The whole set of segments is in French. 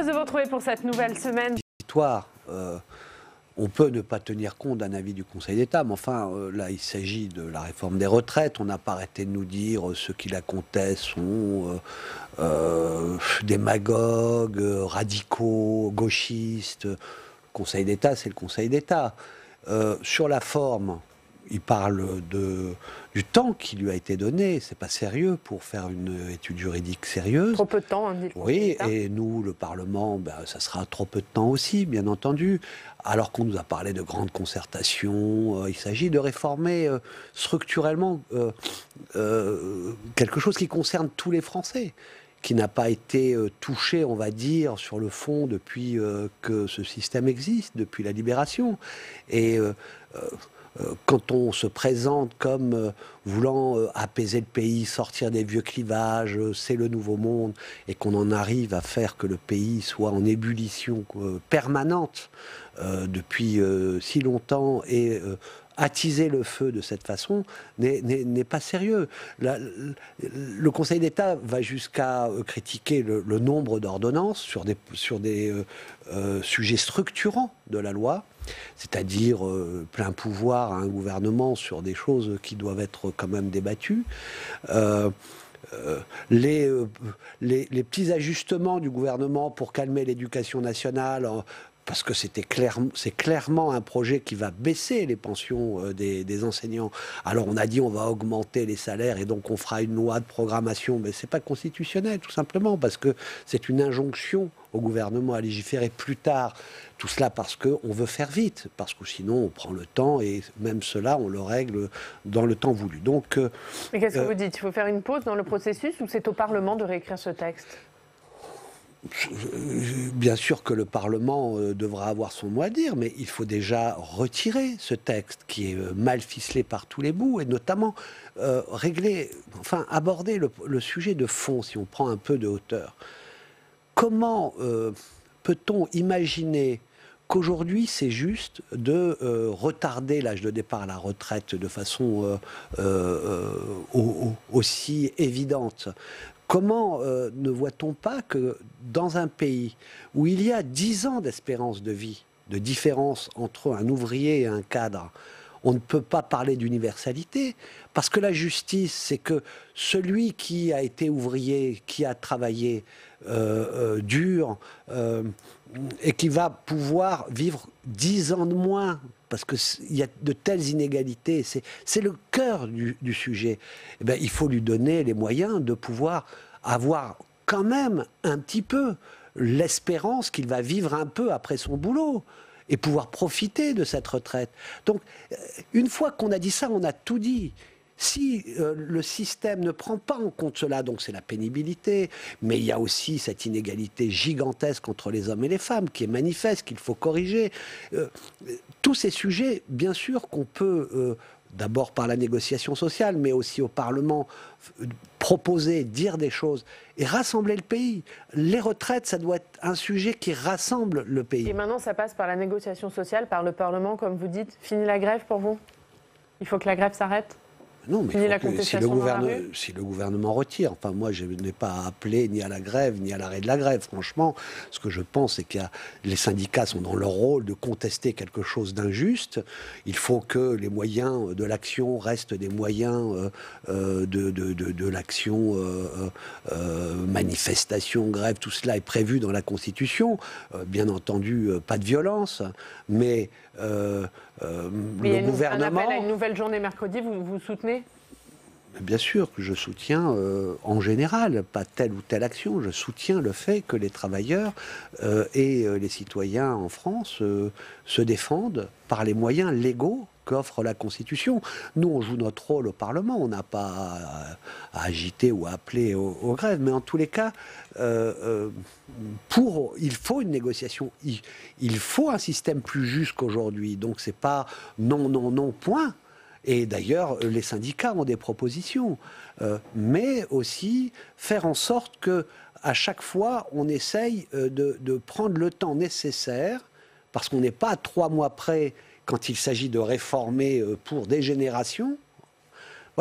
de vous retrouver pour cette nouvelle semaine. On peut ne pas tenir compte d'un avis du Conseil d'État, mais enfin, là, il s'agit de la réforme des retraites. On n'a pas arrêté de nous dire ceux qui la contestent sont démagogues, radicaux, gauchistes. Le Conseil d'État, c'est le Conseil d'État. Sur la forme, il parle du temps qui lui a été donné. C'est pas sérieux pour faire une étude juridique sérieuse. Trop peu de temps, dit le Conseil d'État. Et nous, le Parlement, ça sera trop peu de temps aussi, bien entendu. Alors qu'on nous a parlé de grandes concertations, il s'agit de réformer structurellement quelque chose qui concerne tous les Français, qui n'a pas été touché, on va dire, sur le fond depuis que ce système existe, depuis la libération. Et quand on se présente comme voulant apaiser le pays, sortir des vieux clivages, c'est le nouveau monde, et qu'on en arrive à faire que le pays soit en ébullition permanente depuis si longtemps, et attiser le feu de cette façon n'est pas sérieux. Le Conseil d'État va jusqu'à critiquer le nombre d'ordonnances sur des sujets structurants de la loi, c'est-à-dire plein pouvoir à un gouvernement sur des choses qui doivent être quand même débattues. Les petits ajustements du gouvernement pour calmer l'éducation nationale, parce que c'est clairement un projet qui va baisser les pensions des enseignants. Alors on a dit on va augmenter les salaires et donc on fera une loi de programmation, mais c'est pas constitutionnel tout simplement, parce que c'est une injonction au gouvernement à légiférer plus tard. Tout cela parce qu'on veut faire vite, parce que sinon on prend le temps, et même cela on le règle dans le temps voulu. Donc, mais qu'est-ce que vous dites? Il faut faire une pause dans le processus, ou c'est au Parlement de réécrire ce texte? Bien sûr que le Parlement devra avoir son mot à dire, mais il faut déjà retirer ce texte qui est mal ficelé par tous les bouts, et notamment aborder le sujet de fond, si on prend un peu de hauteur. Comment peut-on imaginer qu'aujourd'hui c'est juste de retarder l'âge de départ à la retraite de façon aussi évidente? Comment ne voit-on pas que dans un pays où il y a 10 ans d'espérance de vie, de différence entre un ouvrier et un cadre, on ne peut pas parler d'universalité, parce que la justice, c'est que celui qui a été ouvrier, qui a travaillé dur, et qui va pouvoir vivre 10 ans de moins, parce qu'il y a de telles inégalités, c'est le cœur du sujet. Eh bien, il faut lui donner les moyens de pouvoir avoir quand même un petit peu l'espérance qu'il va vivre un peu après son boulot, et pouvoir profiter de cette retraite. Donc, une fois qu'on a dit ça, on a tout dit. Si le système ne prend pas en compte cela, donc c'est la pénibilité, mais il y a aussi cette inégalité gigantesque entre les hommes et les femmes qui est manifeste, qu'il faut corriger. Tous ces sujets, bien sûr qu'on peut, d'abord par la négociation sociale, mais aussi au Parlement, proposer, dire des choses et rassembler le pays. Les retraites, ça doit être un sujet qui rassemble le pays. Et maintenant, ça passe par la négociation sociale, par le Parlement, comme vous dites. Fini la grève pour vous? Il faut que la grève s'arrête? Non, mais si le gouvernement retire, enfin moi je n'ai pas appelé ni à la grève ni à l'arrêt de la grève. Franchement, ce que je pense, c'est que les syndicats sont dans leur rôle de contester quelque chose d'injuste. Il faut que les moyens de l'action restent des moyens de l'action, manifestation, grève, tout cela est prévu dans la Constitution. Bien entendu, pas de violence, mais le gouvernement... Un appel à une nouvelle journée mercredi, vous soutenez? Bien sûr que je soutiens en général, pas telle ou telle action, je soutiens le fait que les travailleurs et les citoyens en France se défendent par les moyens légaux qu'offre la Constitution. Nous, on joue notre rôle au Parlement, on n'a pas à agiter ou à appeler aux grèves, mais en tous les cas, il faut une négociation, il faut un système plus juste qu'aujourd'hui, donc c'est pas non, non, non, point. Et d'ailleurs, les syndicats ont des propositions, mais aussi faire en sorte que, à chaque fois, on essaye de prendre le temps nécessaire, parce qu'on n'est pas à 3 mois près quand il s'agit de réformer pour des générations.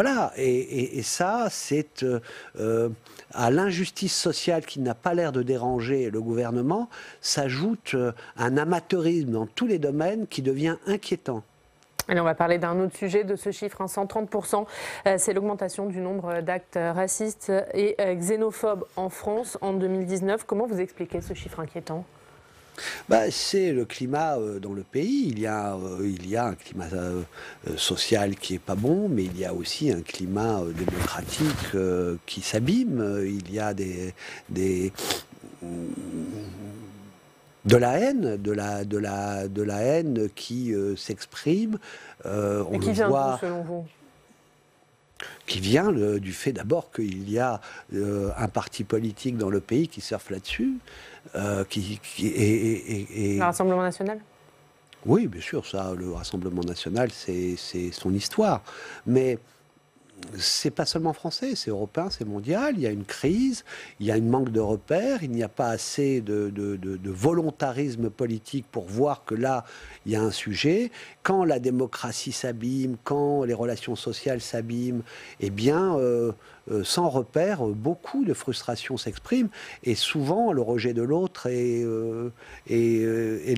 Voilà, et ça, c'est à l'injustice sociale qui n'a pas l'air de déranger le gouvernement, s'ajoute un amateurisme dans tous les domaines qui devient inquiétant. Allez, on va parler d'un autre sujet, de ce chiffre, 130%. C'est l'augmentation du nombre d'actes racistes et xénophobes en France en 2019. Comment vous expliquez ce chiffre inquiétant ? C'est le climat dans le pays. Il y a un climat social qui est pas bon, mais il y a aussi un climat démocratique qui s'abîme. Il y a de la haine, de la haine qui s'exprime. Et qui vient d'où, selon vous ? Qui vient du fait d'abord qu'il y a un parti politique dans le pays qui surfe là-dessus. Le Rassemblement national ? Oui, bien sûr, ça, le Rassemblement national, c'est son histoire. Mais c'est pas seulement français, c'est européen, c'est mondial. Il y a une crise, il y a un manque de repères, il n'y a pas assez de volontarisme politique pour voir que là, il y a un sujet. Quand la démocratie s'abîme, quand les relations sociales s'abîment, eh bien, sans repères, beaucoup de frustrations s'expriment. Et souvent, le rejet de l'autre est le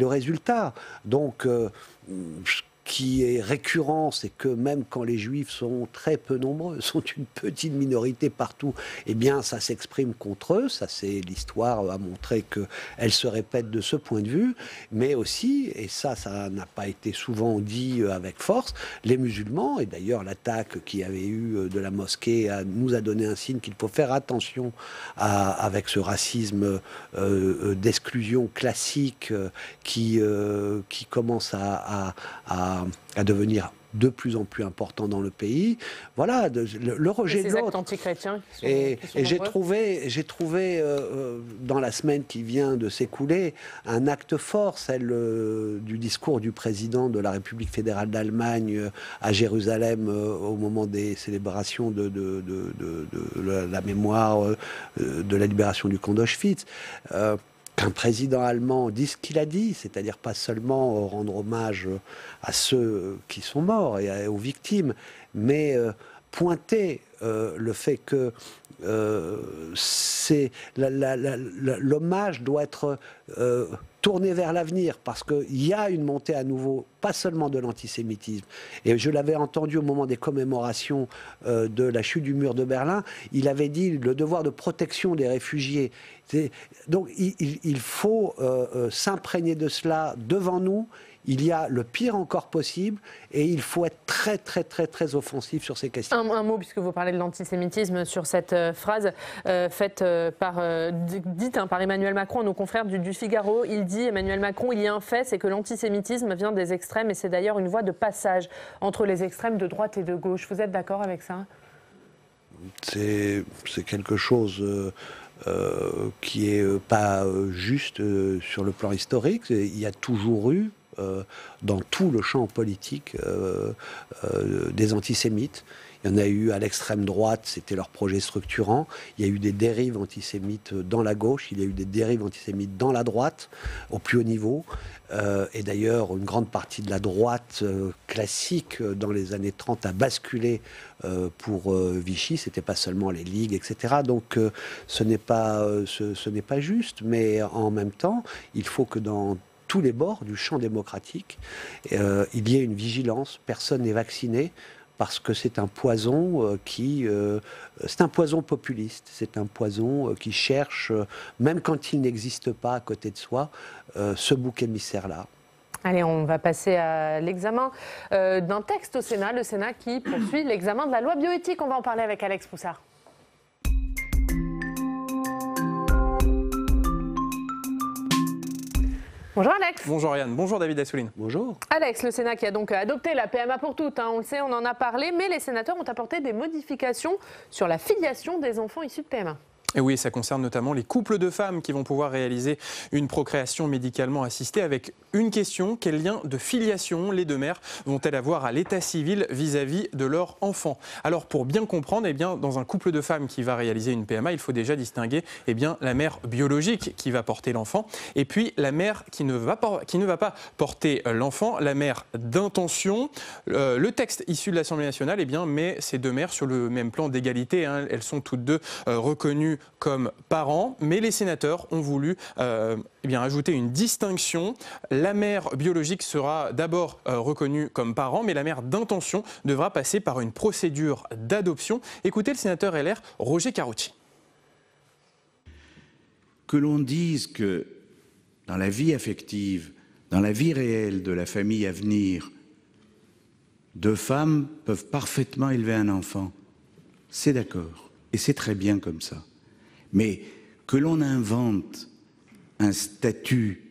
résultat. Donc, qui est récurrent, c'est que même quand les Juifs sont très peu nombreux, sont une petite minorité partout, eh bien ça s'exprime contre eux. Ça, c'est l'histoire a montré qu'elle se répète de ce point de vue. Mais aussi, et ça n'a pas été souvent dit avec force, les musulmans, et d'ailleurs l'attaque qu'il y avait eu de la mosquée nous a donné un signe qu'il faut faire attention avec ce racisme d'exclusion classique qui commence à devenir de plus en plus important dans le pays. Voilà, le rejet de l'autre. Ces actes antichrétiens qui sont et j'ai nombreux. trouvé dans la semaine qui vient de s'écouler un acte fort, celle du discours du président de la République fédérale d'Allemagne à Jérusalem au moment des célébrations de la mémoire de la libération du camp d'Auschwitz. Qu'un président allemand dise ce qu'il a dit, c'est-à-dire pas seulement rendre hommage à ceux qui sont morts et aux victimes, mais pointer le fait que l'hommage doit être tourné vers l'avenir, parce qu'il y a une montée à nouveau, pas seulement de l'antisémitisme. Et je l'avais entendu au moment des commémorations de la chute du mur de Berlin, il avait dit le devoir de protection des réfugiés. Donc il faut s'imprégner de cela devant nous. Il y a le pire encore possible et il faut être très, très, très, très offensif sur ces questions. Un mot, puisque vous parlez de l'antisémitisme, sur cette phrase faite dite par Emmanuel Macron à nos confrères du Figaro. Il dit, Emmanuel Macron, il y a un fait, c'est que l'antisémitisme vient des extrêmes et c'est d'ailleurs une voie de passage entre les extrêmes de droite et de gauche. Vous êtes d'accord avec ça ? C'est quelque chose qui est pas juste sur le plan historique. Il y a toujours eu dans tout le champ politique des antisémites. Il y en a eu à l'extrême droite, c'était leur projet structurant. Il y a eu des dérives antisémites dans la gauche, il y a eu des dérives antisémites dans la droite, au plus haut niveau. Et d'ailleurs, une grande partie de la droite classique dans les années 30 a basculé pour Vichy. C'était pas seulement les ligues, etc. Donc ce n'est pas juste, mais en même temps, il faut que dans tous les bords du champ démocratique, il y ait une vigilance. Personne n'est vacciné parce que c'est un poison c'est un poison populiste. C'est un poison qui cherche, même quand il n'existe pas à côté de soi, ce bouc émissaire-là. Allez, on va passer à l'examen d'un texte au Sénat, le Sénat qui poursuit l'examen de la loi bioéthique. On va en parler avec Alex Poussard. Bonjour Alex. Bonjour Ariane, bonjour David Assouline. Bonjour. Alex, le Sénat qui a donc adopté la PMA pour toutes, on le sait, on en a parlé, mais les sénateurs ont apporté des modifications sur la filiation des enfants issus de PMA. Et oui, ça concerne notamment les couples de femmes qui vont pouvoir réaliser une procréation médicalement assistée avec une question: quel lien de filiation les deux mères vont-elles avoir à l'état civil vis-à-vis de leur enfant? Alors pour bien comprendre, eh bien, dans un couple de femmes qui va réaliser une PMA, il faut déjà distinguer eh bien, la mère biologique qui va porter l'enfant et puis la mère qui ne va pas porter l'enfant, la mère d'intention. Le texte issu de l'Assemblée nationale eh bien, met ces deux mères sur le même plan d'égalité, hein. Elles sont toutes deux reconnues comme parents, mais les sénateurs ont voulu eh bien, ajouter une distinction. La mère biologique sera d'abord reconnue comme parent, mais la mère d'intention devra passer par une procédure d'adoption. Écoutez le sénateur LR Roger Carucci. Que l'on dise que dans la vie affective, dans la vie réelle de la famille à venir, deux femmes peuvent parfaitement élever un enfant, c'est d'accord, et c'est très bien comme ça. Mais que l'on invente un statut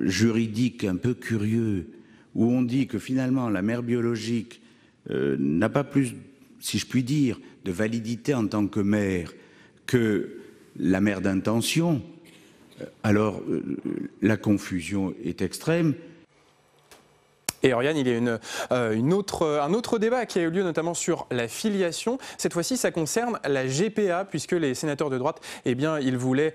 juridique un peu curieux, où on dit que finalement la mère biologique n'a pas plus, si je puis dire, de validité en tant que mère que la mère d'intention, alors la confusion est extrême. Et Oriane, il y a un autre débat qui a eu lieu notamment sur la filiation. Cette fois-ci, ça concerne la GPA, puisque les sénateurs de droite, eh bien, ils voulaient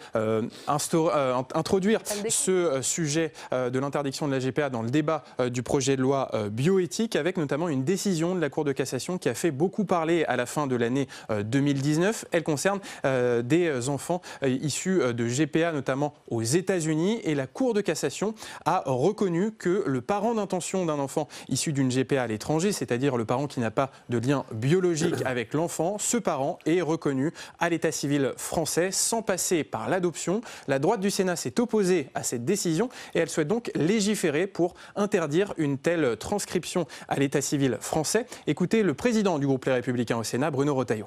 introduire ce sujet de l'interdiction de la GPA dans le débat du projet de loi bioéthique, avec notamment une décision de la Cour de cassation qui a fait beaucoup parler à la fin de l'année 2019. Elle concerne des enfants issus de GPA, notamment aux États-Unis. Et la Cour de cassation a reconnu que le parent d'intention d'un enfant issu d'une GPA à l'étranger, c'est-à-dire le parent qui n'a pas de lien biologique avec l'enfant, ce parent est reconnu à l'état civil français sans passer par l'adoption. La droite du Sénat s'est opposée à cette décision et elle souhaite donc légiférer pour interdire une telle transcription à l'état civil français. Écoutez le président du groupe Les Républicains au Sénat, Bruno Retailleau.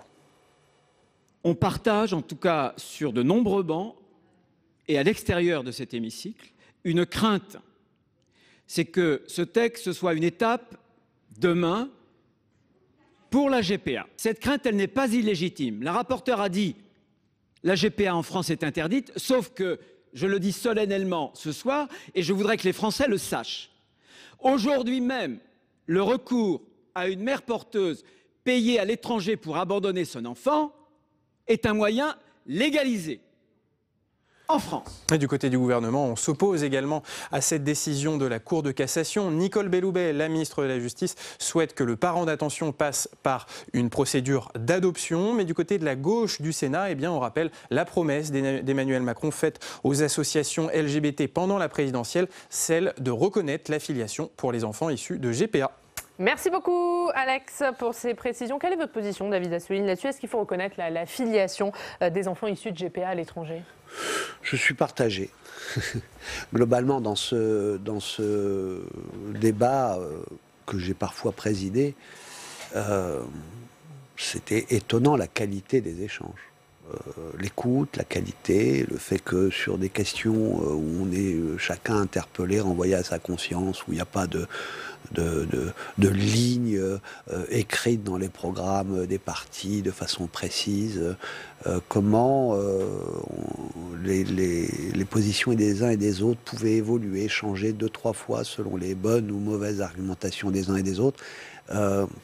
On partage, en tout cas sur de nombreux bancs et à l'extérieur de cet hémicycle, une crainte. C'est que ce texte soit une étape, demain, pour la GPA. Cette crainte, elle n'est pas illégitime. La rapporteure a dit « la GPA en France est interdite », sauf que, je le dis solennellement ce soir, et je voudrais que les Français le sachent. Aujourd'hui même, le recours à une mère porteuse payée à l'étranger pour abandonner son enfant est un moyen légalisé. En France. Et du côté du gouvernement, on s'oppose également à cette décision de la Cour de cassation. Nicole Belloubet, la ministre de la Justice, souhaite que le parent d'intention passe par une procédure d'adoption. Mais du côté de la gauche du Sénat, eh bien, on rappelle la promesse d'Emmanuel Macron faite aux associations LGBT pendant la présidentielle, celle de reconnaître la filiation pour les enfants issus de GPA. Merci beaucoup Alex pour ces précisions. Quelle est votre position, David Assouline, là-dessus? Est-ce qu'il faut reconnaître la filiation des enfants issus de GPA à l'étranger? Je suis partagé. Globalement, dans ce débat que j'ai parfois présidé, c'était étonnant la qualité des échanges. L'écoute, la qualité, le fait que sur des questions où on est chacun interpellé, renvoyé à sa conscience, où il n'y a pas de lignes écrites dans les programmes des partis de façon précise, comment les positions des uns et des autres pouvaient évoluer, changer 2-3 fois selon les bonnes ou mauvaises argumentations des uns et des autres.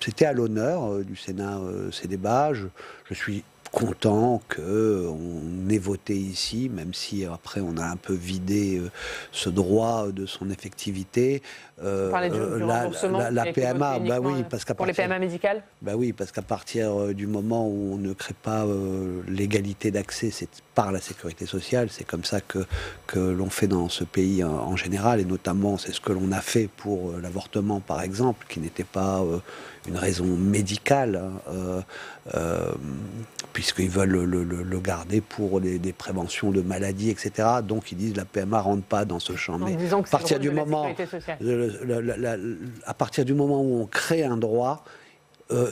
C'était à l'honneur du Sénat ces débats. Je suis content qu'on ait voté ici, même si après on a un peu vidé ce droit de son effectivité. La PMA, bah oui, parce qu'à pour les PMA médicales. Bah oui, parce qu'à partir du moment où on ne crée pas l'égalité d'accès, c'est par la sécurité sociale. C'est comme ça que l'on fait dans ce pays en général, et notamment c'est ce que l'on a fait pour l'avortement, par exemple, qui n'était pas une raison médicale, puisqu'ils veulent le garder pour des préventions de maladies, etc. Donc ils disent la PMA rentre pas dans ce champ. Mais à partir du moment, à partir du moment où on crée un droit,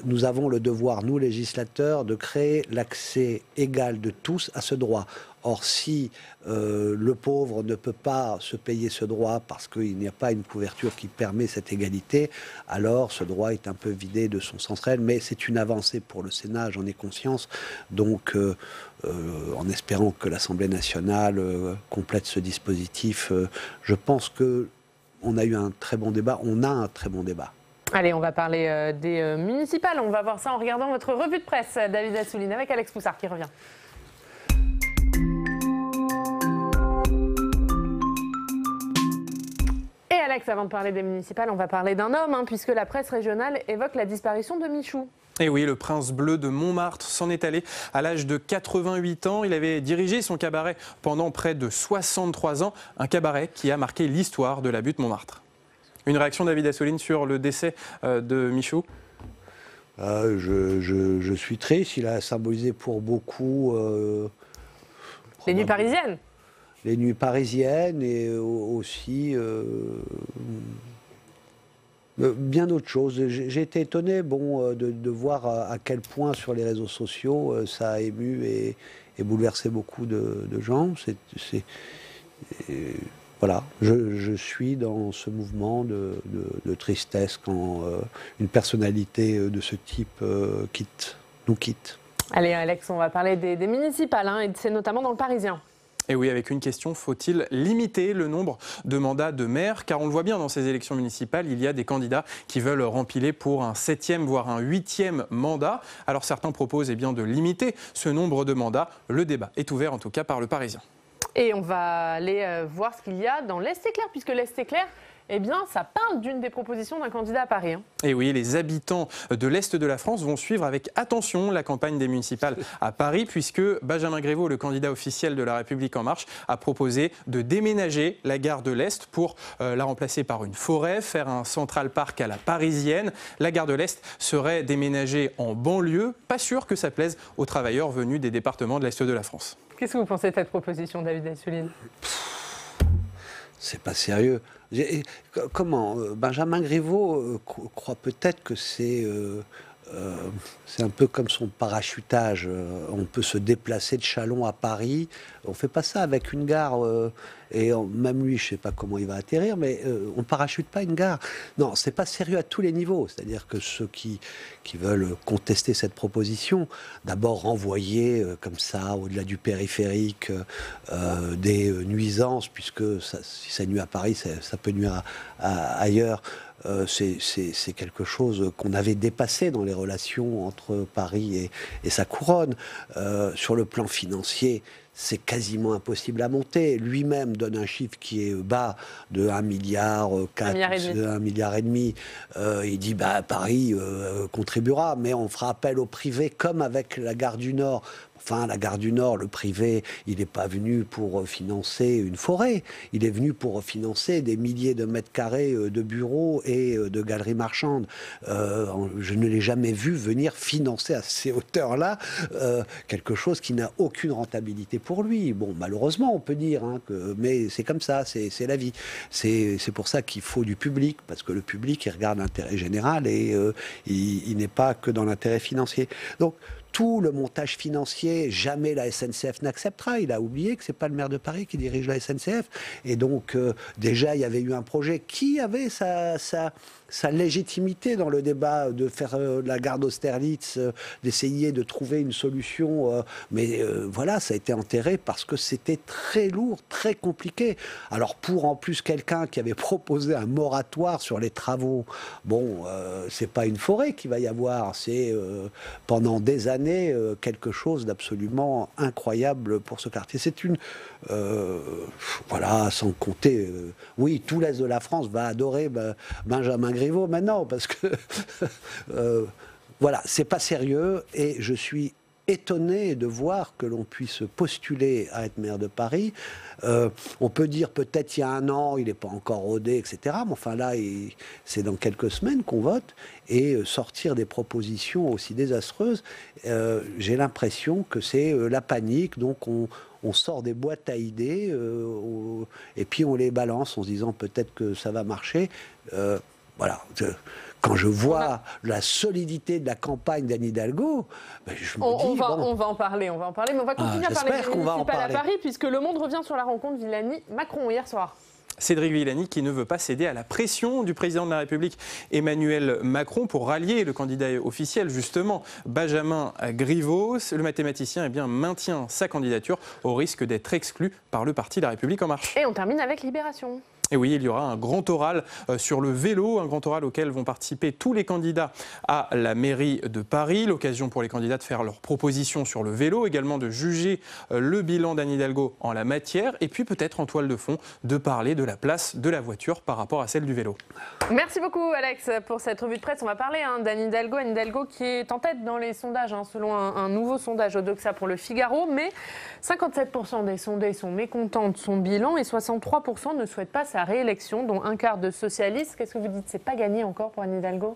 nous avons le devoir, nous législateurs, de créer l'accès égal de tous à ce droit. Or, si le pauvre ne peut pas se payer ce droit parce qu'il n'y a pas une couverture qui permet cette égalité, alors ce droit est un peu vidé de son sens réel. Mais c'est une avancée pour le Sénat, j'en ai conscience. Donc, en espérant que l'Assemblée nationale complète ce dispositif, je pense qu'on a eu un très bon débat. On a un très bon débat. Allez, on va parler des municipales. On va voir ça en regardant votre revue de presse, David Assouline, avec Alex Poussard qui revient. Et Alex, avant de parler des municipales, on va parler d'un homme, puisque la presse régionale évoque la disparition de Michou. Et oui, le prince bleu de Montmartre s'en est allé à l'âge de 88 ans. Il avait dirigé son cabaret pendant près de 63 ans, un cabaret qui a marqué l'histoire de la butte Montmartre. Une réaction, David Assouline, sur le décès de Michou? Je suis triste. Il a symbolisé pour beaucoup... Les nuits parisiennes. Les nuits parisiennes et aussi... bien d'autres choses. J'ai été étonné de voir à quel point sur les réseaux sociaux ça a ému et bouleversé beaucoup de gens. Voilà, je suis dans ce mouvement de tristesse quand une personnalité de ce type nous quitte. Allez Alex, on va parler des municipales, et c'est notamment dans le Parisien. Et oui, avec une question, faut-il limiter le nombre de mandats de maire? Car on le voit bien dans ces élections municipales, il y a des candidats qui veulent rempiler pour un 7e, voire un 8e mandat. Alors certains proposent de limiter ce nombre de mandats. Le débat est ouvert en tout cas par le Parisien. Et on va aller voir ce qu'il y a dans l'Est éclair, puisque l'Est éclair, ça parle d'une des propositions d'un candidat à Paris. Et oui, les habitants de l'Est de la France vont suivre avec attention la campagne des municipales à Paris, puisque Benjamin Griveaux, le candidat officiel de La République En Marche, a proposé de déménager la gare de l'Est pour la remplacer par une forêt, faire un Central Park à la parisienne. La gare de l'Est serait déménagée en banlieue. Pas sûr que ça plaise aux travailleurs venus des départements de l'Est de la France. Qu'est-ce que vous pensez de cette proposition, David Assouline? C'est pas sérieux. Comment Benjamin Griveaux croit peut-être que c'est un peu comme son parachutage. On peut se déplacer de Châlons à Paris. On fait pas ça avec une gare. Même lui, je sais pas comment il va atterrir, mais on parachute pas une gare. Non, c'est pas sérieux à tous les niveaux. C'est-à-dire que ceux qui veulent contester cette proposition, d'abord renvoyer comme ça, au-delà du périphérique, des nuisances, puisque si ça nuit à Paris, ça peut nuire ailleurs. C'est quelque chose qu'on avait dépassé dans les relations entre Paris et sa couronne. Sur le plan financier, c'est quasiment impossible à monter. Lui-même donne un chiffre qui est bas de 1,4 milliard, 1,5 milliard. Il dit Paris contribuera, mais on fera appel au privé comme avec la gare du Nord. Enfin, la gare du Nord, le privé, il n'est pas venu pour financer une forêt. Il est venu pour financer des milliers de mètres carrés de bureaux et de galeries marchandes. Je ne l'ai jamais vu venir financer à ces hauteurs-là quelque chose qui n'a aucune rentabilité pour lui. Bon, malheureusement, on peut dire, mais c'est comme ça, c'est la vie. C'est pour ça qu'il faut du public, parce que le public, il regarde l'intérêt général et il n'est pas que dans l'intérêt financier. Donc, tout le montage financier, jamais la SNCF n'acceptera. Il a oublié que c'est pas le maire de Paris qui dirige la SNCF. Et donc, déjà, il y avait eu un projet qui avait sa légitimité dans le débat de faire la gare d'Austerlitz, d'essayer de trouver une solution. Mais voilà, ça a été enterré parce que c'était très lourd, très compliqué. Alors, pour en plus quelqu'un qui avait proposé un moratoire sur les travaux, c'est pas une forêt qu'il va y avoir, c'est pendant des années quelque chose d'absolument incroyable pour ce quartier. C'est une... voilà, sans compter... oui, tout l'Est de la France va adorer Benjamin Griveaux maintenant, parce que... voilà, c'est pas sérieux, et je suis étonné de voir que l'on puisse postuler à être maire de Paris. On peut dire peut-être il y a 1 an, il n'est pas encore rodé, etc. Mais enfin là, c'est dans quelques semaines qu'on vote. Et sortir des propositions aussi désastreuses, j'ai l'impression que c'est la panique. Donc on sort des boîtes à idées et puis on les balance en se disant peut-être que ça va marcher. Voilà. quand je vois la solidité de la campagne d'Anne Hidalgo, ben, je me dis... On va en parler, mais on va continuer à parler des municipales à Paris, puisque Le Monde revient sur la rencontre Villani-Macron hier soir. Cédric Villani qui ne veut pas céder à la pression du président de la République Emmanuel Macron pour rallier le candidat officiel, justement, Benjamin Griveaux. Le mathématicien maintient sa candidature au risque d'être exclu par le parti La République En Marche. Et on termine avec Libération. Et oui, il y aura un grand oral sur le vélo, un grand oral auquel vont participer tous les candidats à la mairie de Paris. L'occasion pour les candidats de faire leurs propositions sur le vélo, également de juger le bilan d'Anne Hidalgo en la matière, et puis peut-être en toile de fond de parler de la place de la voiture par rapport à celle du vélo. Merci beaucoup Alex pour cette revue de presse. On va parler d'Anne Hidalgo. Anne Hidalgo qui est en tête dans les sondages, selon un nouveau sondage Odoxa pour le Figaro, mais 57% des sondés sont mécontents de son bilan et 63% ne souhaitent pas sa réélection, dont un quart de socialistes. Qu'est-ce que vous dites? C'est pas gagné encore pour Anne Hidalgo?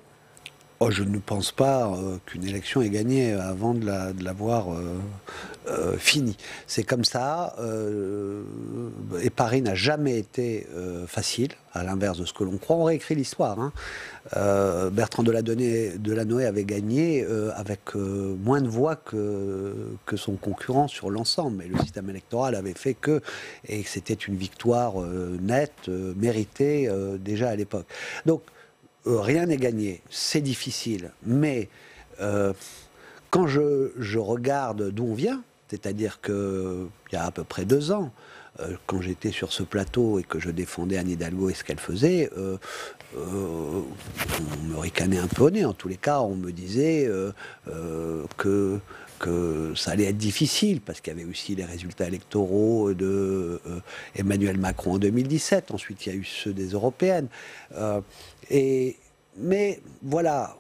Je ne pense pas qu'une élection est gagnée avant de l'avoir finie. C'est comme ça. Et Paris n'a jamais été facile, à l'inverse de ce que l'on croit. On réécrit l'histoire. Bertrand Delanoë avait gagné avec moins de voix que son concurrent sur l'ensemble. Mais le système électoral avait fait et que c'était une victoire nette, méritée déjà à l'époque. Donc, rien n'est gagné, c'est difficile, mais quand je regarde d'où on vient, c'est-à-dire qu'il y a à peu près 2 ans, quand j'étais sur ce plateau et que je défendais Anne Hidalgo et ce qu'elle faisait, on me ricanait un peu au nez. En tous les cas, on me disait que ça allait être difficile, parce qu'il y avait aussi les résultats électoraux de Emmanuel Macron en 2017, ensuite il y a eu ceux des européennes. Mais voilà,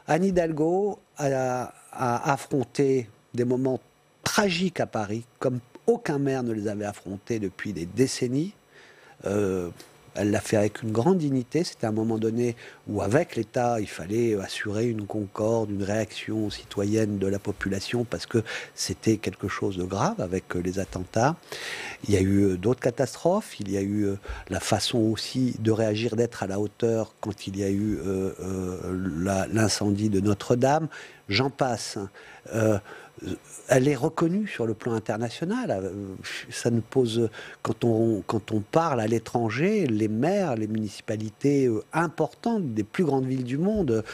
Anne Hidalgo a affronté des moments tragiques à Paris, comme aucun maire ne les avait affrontés depuis des décennies. Elle l'a fait avec une grande dignité. C'était un moment donné où, avec l'État, il fallait assurer une concorde, une réaction citoyenne de la population, parce que c'était quelque chose de grave avec les attentats. Il y a eu d'autres catastrophes. Il y a eu la façon aussi de réagir, d'être à la hauteur quand il y a eu l'incendie de Notre-Dame. J'en passe. Elle est reconnue sur le plan international. Ça ne pose, quand on parle à l'étranger, les maires, les municipalités importantes des plus grandes villes du monde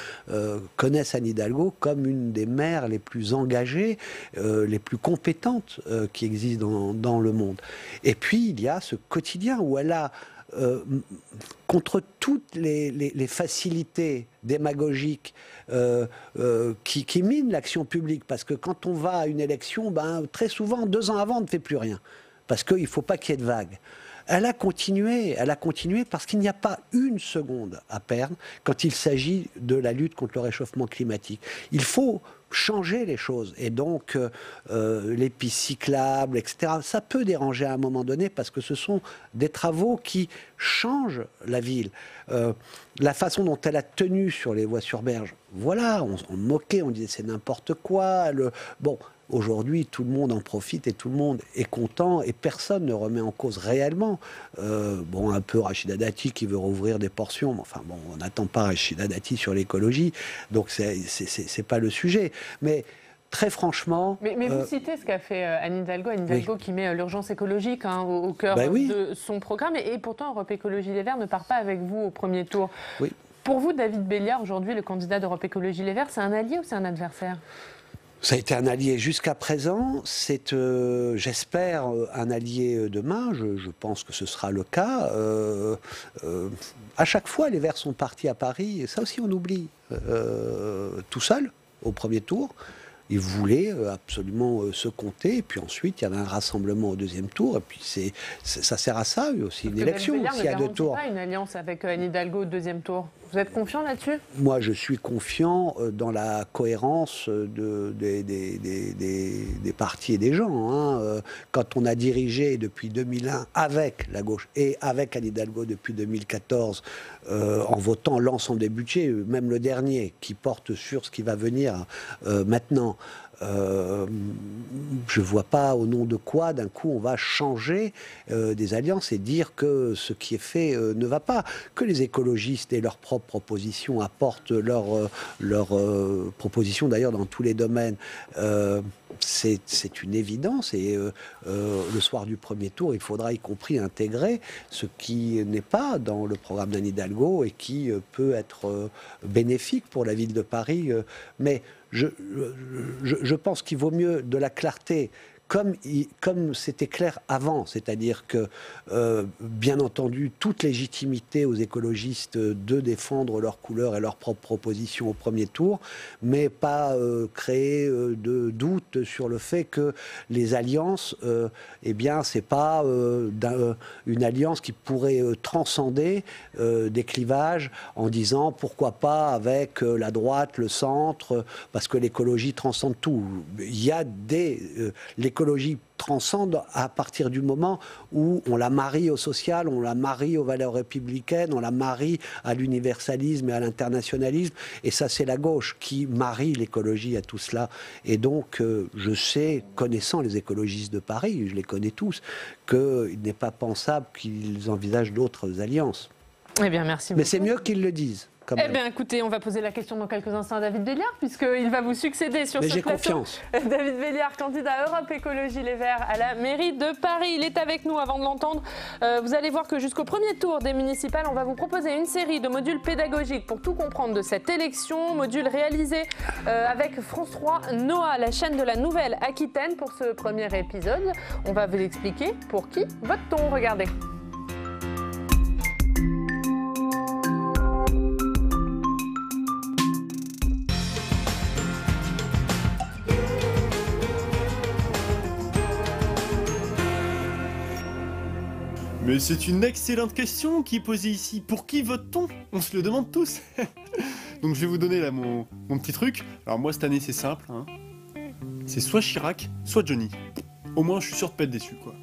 connaissent Anne Hidalgo comme une des maires les plus engagées, les plus compétentes qui existent dans le monde. Et puis il y a ce quotidien où elle a contre toutes les facilités démagogiques qui minent l'action publique, parce que quand on va à une élection, très souvent, 2 ans avant, on ne fait plus rien, parce qu'il ne faut pas qu'il y ait de vagues. Elle a continué parce qu'il n'y a pas une seconde à perdre quand il s'agit de la lutte contre le réchauffement climatique. Il faut changer les choses. Et donc, les pistes cyclables, etc., ça peut déranger à un moment donné parce que ce sont des travaux qui changent la ville. La façon dont elle a tenu sur les voies sur berge, voilà, on moquait, on disait c'est n'importe quoi. Bon, aujourd'hui, tout le monde en profite et tout le monde est content et personne ne remet en cause réellement. Un peu Rachida Dati qui veut rouvrir des portions, mais enfin bon, on n'attend pas Rachida Dati sur l'écologie, donc c'est pas le sujet. Mais très franchement... Mais vous citez ce qu'a fait Anne Hidalgo oui. Qui met l'urgence écologique au cœur de son programme, et pourtant Europe Écologie Les Verts ne part pas avec vous au premier tour. Oui. Pour vous, David Béliard, aujourd'hui, le candidat d'Europe Écologie Les Verts, c'est un allié ou c'est un adversaire ? Ça a été un allié jusqu'à présent, c'est, j'espère, un allié demain, je pense que ce sera le cas. À chaque fois, les Verts sont partis à Paris, et ça aussi on oublie, tout seul, au premier tour. Ils voulaient absolument se compter, et puis ensuite il y avait un rassemblement au deuxième tour, et puis ça sert à ça, aussi une élection, s'il y a 2 tours. Pas une alliance avec Anne Hidalgo au deuxième tour. Vous êtes confiant là-dessus ? Moi, je suis confiant dans la cohérence des partis et des gens. Quand on a dirigé depuis 2001 avec la gauche et avec Anne Hidalgo depuis 2014, en votant l'ensemble des budgets, même le dernier, qui porte sur ce qui va venir maintenant, je ne vois pas au nom de quoi, d'un coup, on va changer des alliances et dire que ce qui est fait ne va pas. Que les écologistes et leurs propres propositions apportent leurs propositions, d'ailleurs, dans tous les domaines, c'est une évidence. Et le soir du premier tour, il faudra y compris intégrer ce qui n'est pas dans le programme d'Anne Hidalgo et qui peut être bénéfique pour la ville de Paris. Mais je pense qu'il vaut mieux de la clarté comme c'était clair avant, c'est-à-dire que, bien entendu, toute légitimité aux écologistes de défendre leurs couleurs et leurs propres propositions au premier tour, mais pas créer de doute sur le fait que les alliances, eh bien, c'est pas une alliance qui pourrait transcender des clivages en disant pourquoi pas avec la droite, le centre, parce que l'écologie transcende tout. Il y a l'écologie transcende à partir du moment où on la marie au social, on la marie aux valeurs républicaines, on la marie à l'universalisme et à l'internationalisme. Et ça, c'est la gauche qui marie l'écologie à tout cela. Et donc, je sais, connaissant les écologistes de Paris, je les connais tous, qu'il n'est pas pensable qu'ils envisagent d'autres alliances. Eh bien, merci beaucoup. Mais c'est mieux qu'ils le disent. Eh bien, écoutez, on va poser la question dans quelques instants à David Béliard, puisqu'il va vous succéder sur ce plateau. Mais j'ai confiance. David Béliard, candidat à Europe Écologie Les Verts à la mairie de Paris. Il est avec nous. Avant de l'entendre, vous allez voir que jusqu'au premier tour des municipales, on va vous proposer une série de modules pédagogiques pour tout comprendre de cette élection. Modules réalisés avec France 3 Noah, la chaîne de la Nouvelle-Aquitaine. Pour ce premier épisode, on va vous expliquer pour qui vote-t-on. Regardez. Mais c'est une excellente question qui est posée ici. Pour qui vote-t-on? On se le demande tous. Donc je vais vous donner là mon petit truc. Alors moi cette année c'est simple. Hein. C'est soit Chirac, soit Johnny. Au moins je suis sûr de pas être déçu quoi.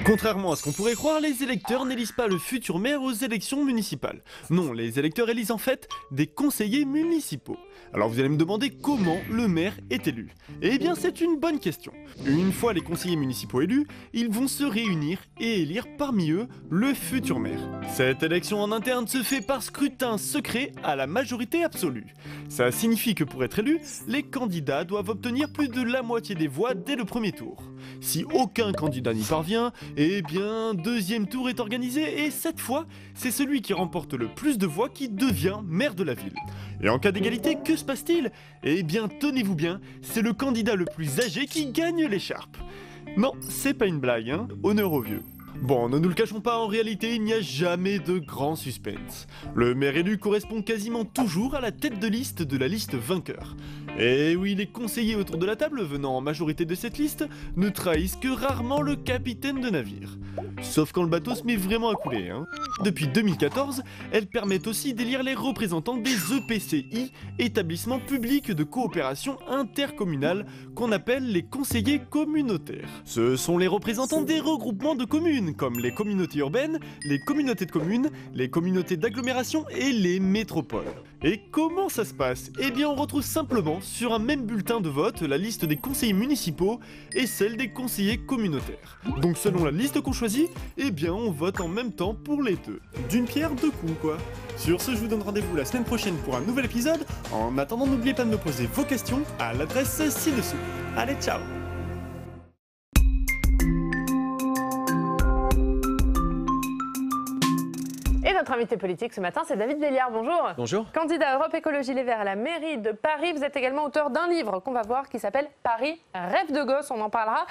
Contrairement à ce qu'on pourrait croire, les électeurs n'élisent pas le futur maire aux élections municipales. Non, les électeurs élisent en fait des conseillers municipaux. Alors vous allez me demander comment le maire est élu. Eh bien c'est une bonne question. Une fois les conseillers municipaux élus, ils vont se réunir et élire parmi eux le futur maire. Cette élection en interne se fait par scrutin secret à la majorité absolue. Ça signifie que pour être élu, les candidats doivent obtenir plus de la moitié des voix dès le premier tour. Si aucun candidat n'y parvient, eh bien, deuxième tour est organisé et cette fois, c'est celui qui remporte le plus de voix qui devient maire de la ville. Et en cas d'égalité, que se passe-t-il? Eh bien, tenez-vous bien, c'est le candidat le plus âgé qui gagne l'écharpe. Non, c'est pas une blague, hein, honneur aux vieux. Bon, ne nous le cachons pas, en réalité, il n'y a jamais de grand suspense. Le maire élu correspond quasiment toujours à la tête de liste de la liste vainqueur. Et oui, les conseillers autour de la table, venant en majorité de cette liste, ne trahissent que rarement le capitaine de navire. Sauf quand le bateau se met vraiment à couler, hein. Depuis 2014, elles permettent aussi d'élire les représentants des EPCI, établissements publics de coopération intercommunale, qu'on appelle les conseillers communautaires. Ce sont les représentants des regroupements de communes, comme les communautés urbaines, les communautés de communes, les communautés d'agglomération et les métropoles. Et comment ça se passe? Eh bien on retrouve simplement sur un même bulletin de vote la liste des conseillers municipaux et celle des conseillers communautaires. Donc selon la liste qu'on choisit, eh bien on vote en même temps pour les deux. D'une pierre deux coups quoi. Sur ce, je vous donne rendez-vous la semaine prochaine pour un nouvel épisode. En attendant, n'oubliez pas de me poser vos questions à l'adresse ci-dessous. Allez, ciao! Et notre invité politique ce matin, c'est David Béliard. Bonjour. Bonjour. Candidat à Europe Écologie Les Verts à la mairie de Paris. Vous êtes également auteur d'un livre qu'on va voir qui s'appelle Paris, rêve de gosse. On en parlera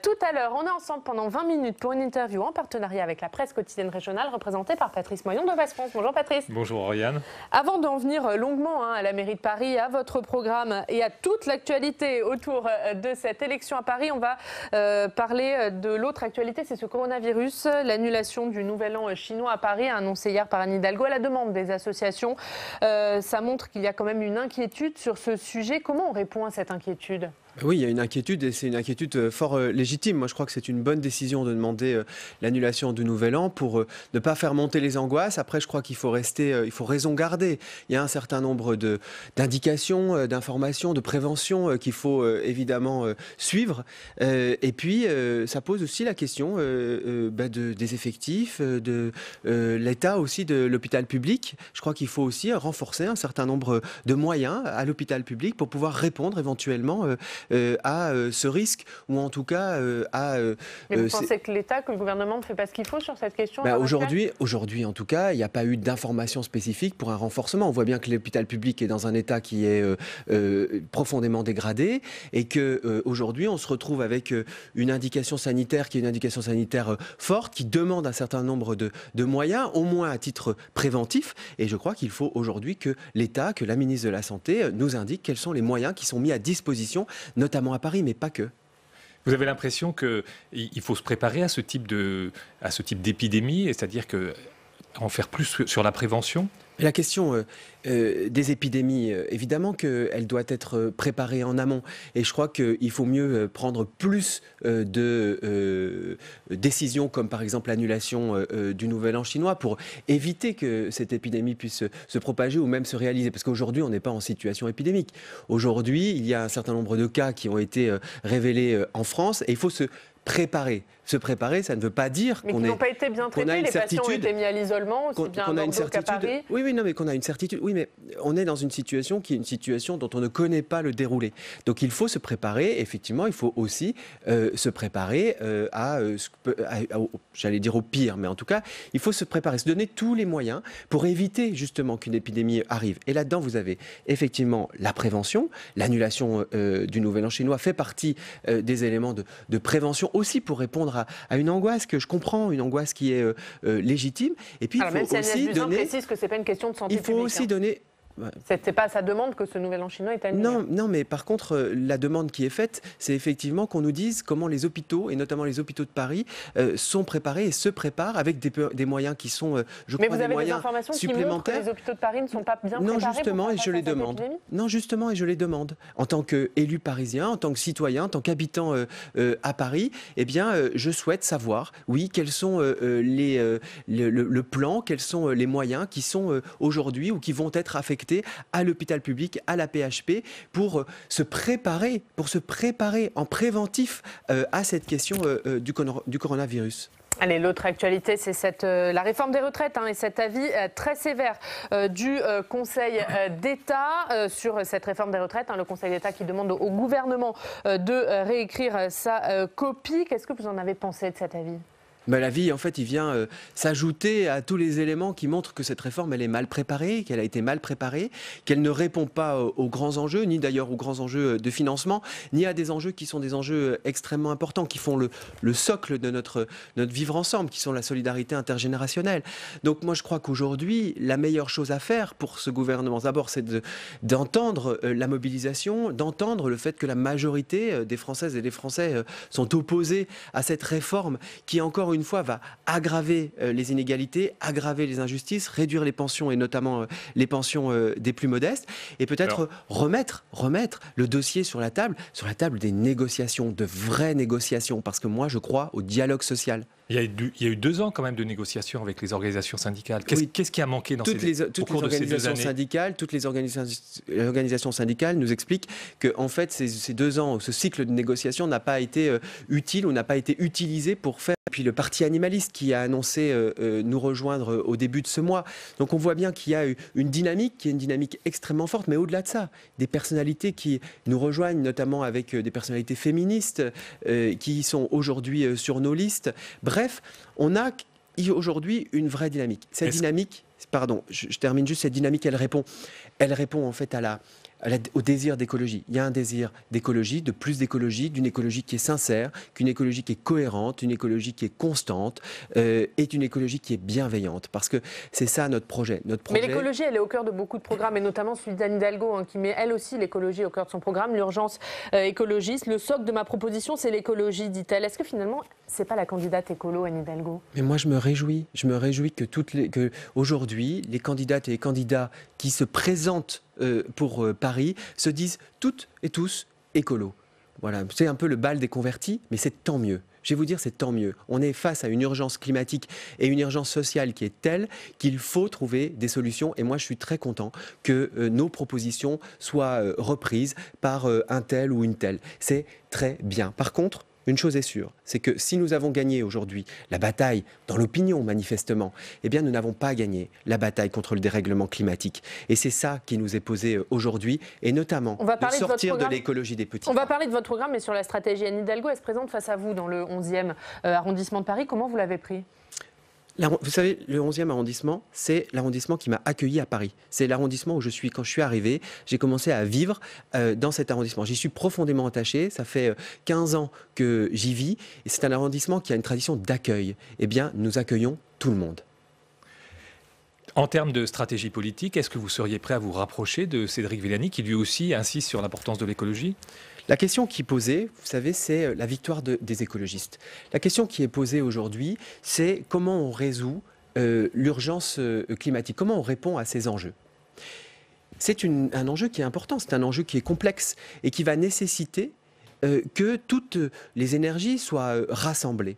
tout à l'heure. On est ensemble pendant 20 minutes pour une interview en partenariat avec la presse quotidienne régionale représentée par Patrice Moyon de Basse-France. Bonjour Patrice. Bonjour Oriane. Avant d'en venir longuement à la mairie de Paris, à votre programme et à toute l'actualité autour de cette élection à Paris, on va parler de l'autre actualité, c'est ce coronavirus, l'annulation du nouvel an chinois à Paris, annoncé hier par Anne Hidalgo à la demande des associations. Ça montre qu'il y a quand même une inquiétude sur ce sujet. Comment on répond à cette inquiétude ? Oui, il y a une inquiétude et c'est une inquiétude fort légitime. Moi, je crois que c'est une bonne décision de demander l'annulation du Nouvel An pour ne pas faire monter les angoisses. Après, je crois qu'il faut il faut raison garder. Il y a un certain nombre d'indications, d'informations, de prévention qu'il faut évidemment suivre. Et puis, ça pose aussi la question des effectifs, de l'état aussi de l'hôpital public. Je crois qu'il faut aussi renforcer un certain nombre de moyens à l'hôpital public pour pouvoir répondre éventuellement à ce risque, ou en tout cas à... Mais vous pensez que l'État, que le gouvernement ne fait pas ce qu'il faut sur cette question? Aujourd'hui, en tout cas, il n'y a pas eu d'informations spécifiques pour un renforcement. On voit bien que l'hôpital public est dans un état qui est profondément dégradé et qu'aujourd'hui, on se retrouve avec une indication sanitaire qui est une indication sanitaire forte, qui demande un certain nombre de moyens, au moins à titre préventif. Et je crois qu'il faut aujourd'hui que l'État, que la ministre de la Santé nous indique quels sont les moyens qui sont mis à disposition, notamment à Paris, mais pas que. Vous avez l'impression qu'il faut se préparer à ce type d'épidémie, c'est-à-dire en faire plus sur la prévention? La question des épidémies, évidemment qu'elle doit être préparée en amont. Et je crois qu'il faut mieux prendre plus de décisions, comme par exemple l'annulation du Nouvel An chinois, pour éviter que cette épidémie puisse se propager ou même se réaliser. Parce qu'aujourd'hui, on n'est pas en situation épidémique. Aujourd'hui, il y a un certain nombre de cas qui ont été révélés en France et il faut se préparer. Se préparer, ça ne veut pas dire qu'on n'ont pas été bien traités, les patients ont été mis à l'isolement, aussi bien à Bordeaux qu'à Paris. Oui, non, mais qu'on a une certitude. Oui, mais on est dans une situation qui est une situation dont on ne connaît pas le déroulé. Donc il faut se préparer. Effectivement, il faut aussi se préparer j'allais dire au pire, mais en tout cas, il faut se préparer, se donner tous les moyens pour éviter justement qu'une épidémie arrive. Et là-dedans, vous avez effectivement la prévention. L'annulation du Nouvel An chinois fait partie des éléments de prévention aussi pour répondre à une angoisse que je comprends, une angoisse qui est légitime. Et puis, alors, il faut aussi donner... précise que c'est pas une question de santé publique. Il faut aussi donner... C'était pas à sa demande que ce Nouvel An chinois est annulé. Non, mais par contre, la demande qui est faite, c'est effectivement qu'on nous dise comment les hôpitaux, et notamment les hôpitaux de Paris, sont préparés et se préparent avec des moyens qui sont, je crois, des moyens supplémentaires. Mais vous avez des informations qui montrent que les hôpitaux de Paris ne sont pas bien préparés? Non, justement, et je les demande. Non, justement, et je les demande. En tant qu'élu parisien, en tant que citoyen, en tant qu'habitant à Paris, eh bien, je souhaite savoir, oui, quels sont le plan, quels sont les moyens qui sont aujourd'hui ou qui vont être affectés à l'hôpital public, à la PHP, pour se préparer en préventif à cette question du coronavirus. Allez, l'autre actualité, c'est la réforme des retraites et cet avis très sévère du Conseil d'État sur cette réforme des retraites. Le Conseil d'État qui demande au gouvernement de réécrire sa copie. Qu'est-ce que vous en avez pensé de cet avis ? L'avis, en fait, il vient s'ajouter à tous les éléments qui montrent que cette réforme, elle est mal préparée, qu'elle a été mal préparée, qu'elle ne répond pas aux grands enjeux, ni d'ailleurs aux grands enjeux de financement, ni à des enjeux qui sont des enjeux extrêmement importants, qui font le socle de notre vivre ensemble, qui sont la solidarité intergénérationnelle. Donc moi, je crois qu'aujourd'hui, la meilleure chose à faire pour ce gouvernement, d'abord, c'est d'entendre la mobilisation, d'entendre le fait que la majorité des Françaises et des Français sont opposés à cette réforme qui, encore une fois, va aggraver les inégalités, aggraver les injustices, réduire les pensions et notamment les pensions des plus modestes, et peut-être remettre le dossier sur la table des négociations, de vraies négociations, parce que moi, je crois au dialogue social. Il y a eu 2 ans quand même de négociations avec les organisations syndicales. Qu'est-ce qui a manqué dans au cours de ces 2 années? Toutes les organisations syndicales nous expliquent que en fait, ces 2 ans, ce cycle de négociation n'a pas été utile ou n'a pas été utilisé pour faire. Puis le parti animaliste qui a annoncé nous rejoindre au début de ce mois. Donc on voit bien qu'il y a une dynamique qui est une dynamique extrêmement forte, mais au-delà de ça, des personnalités qui nous rejoignent, notamment avec des personnalités féministes qui sont aujourd'hui sur nos listes. Bref, on a aujourd'hui une vraie dynamique. Cette dynamique, je termine juste, cette dynamique, elle répond en fait au désir d'écologie. Il y a un désir d'écologie, de plus d'écologie, d'une écologie qui est sincère, qu'une écologie qui est cohérente, une écologie qui est constante et une écologie qui est bienveillante. Parce que c'est ça notre projet. Mais l'écologie, elle est au cœur de beaucoup de programmes, et notamment celui d'Anne Hidalgo, qui met elle aussi l'écologie au cœur de son programme, l'urgence écologiste. Le socle de ma proposition, c'est l'écologie, dit-elle. Est-ce que finalement, c'est pas la candidate écolo, Anne Hidalgo? Mais moi, je me réjouis que aujourd'hui, les candidates et les candidats qui se présentent pour Paris se disent toutes et tous écolos. Voilà, c'est un peu le bal des convertis, mais c'est tant mieux. Je vais vous dire, c'est tant mieux. On est face à une urgence climatique et une urgence sociale qui est telle qu'il faut trouver des solutions. Et moi, je suis très content que nos propositions soient reprises par un tel ou une telle. C'est très bien. Par contre, une chose est sûre, c'est que si nous avons gagné aujourd'hui la bataille dans l'opinion, manifestement, eh bien, nous n'avons pas gagné la bataille contre le dérèglement climatique. Et c'est ça qui nous est posé aujourd'hui, et notamment de sortir de l'écologie des petits. On va parler de votre programme, mais sur la stratégie. Anne Hidalgo, elle se présente face à vous dans le 11e arrondissement de Paris. Comment vous l'avez pris ? Vous savez, le 11e arrondissement, c'est l'arrondissement qui m'a accueilli à Paris. C'est l'arrondissement où je suis. Quand je suis arrivé, j'ai commencé à vivre dans cet arrondissement. J'y suis profondément attaché. Ça fait 15 ans que j'y vis. Et c'est un arrondissement qui a une tradition d'accueil. Eh bien, nous accueillons tout le monde. En termes de stratégie politique, est-ce que vous seriez prêt à vous rapprocher de Cédric Villani, qui lui aussi insiste sur l'importance de l'écologie ? La question qui est posée, vous savez, c'est la victoire des écologistes. La question qui est posée aujourd'hui, c'est comment on résout l'urgence climatique, comment on répond à ces enjeux. C'est un enjeu qui est important, c'est un enjeu qui est complexe et qui va nécessiter que toutes les énergies soient rassemblées.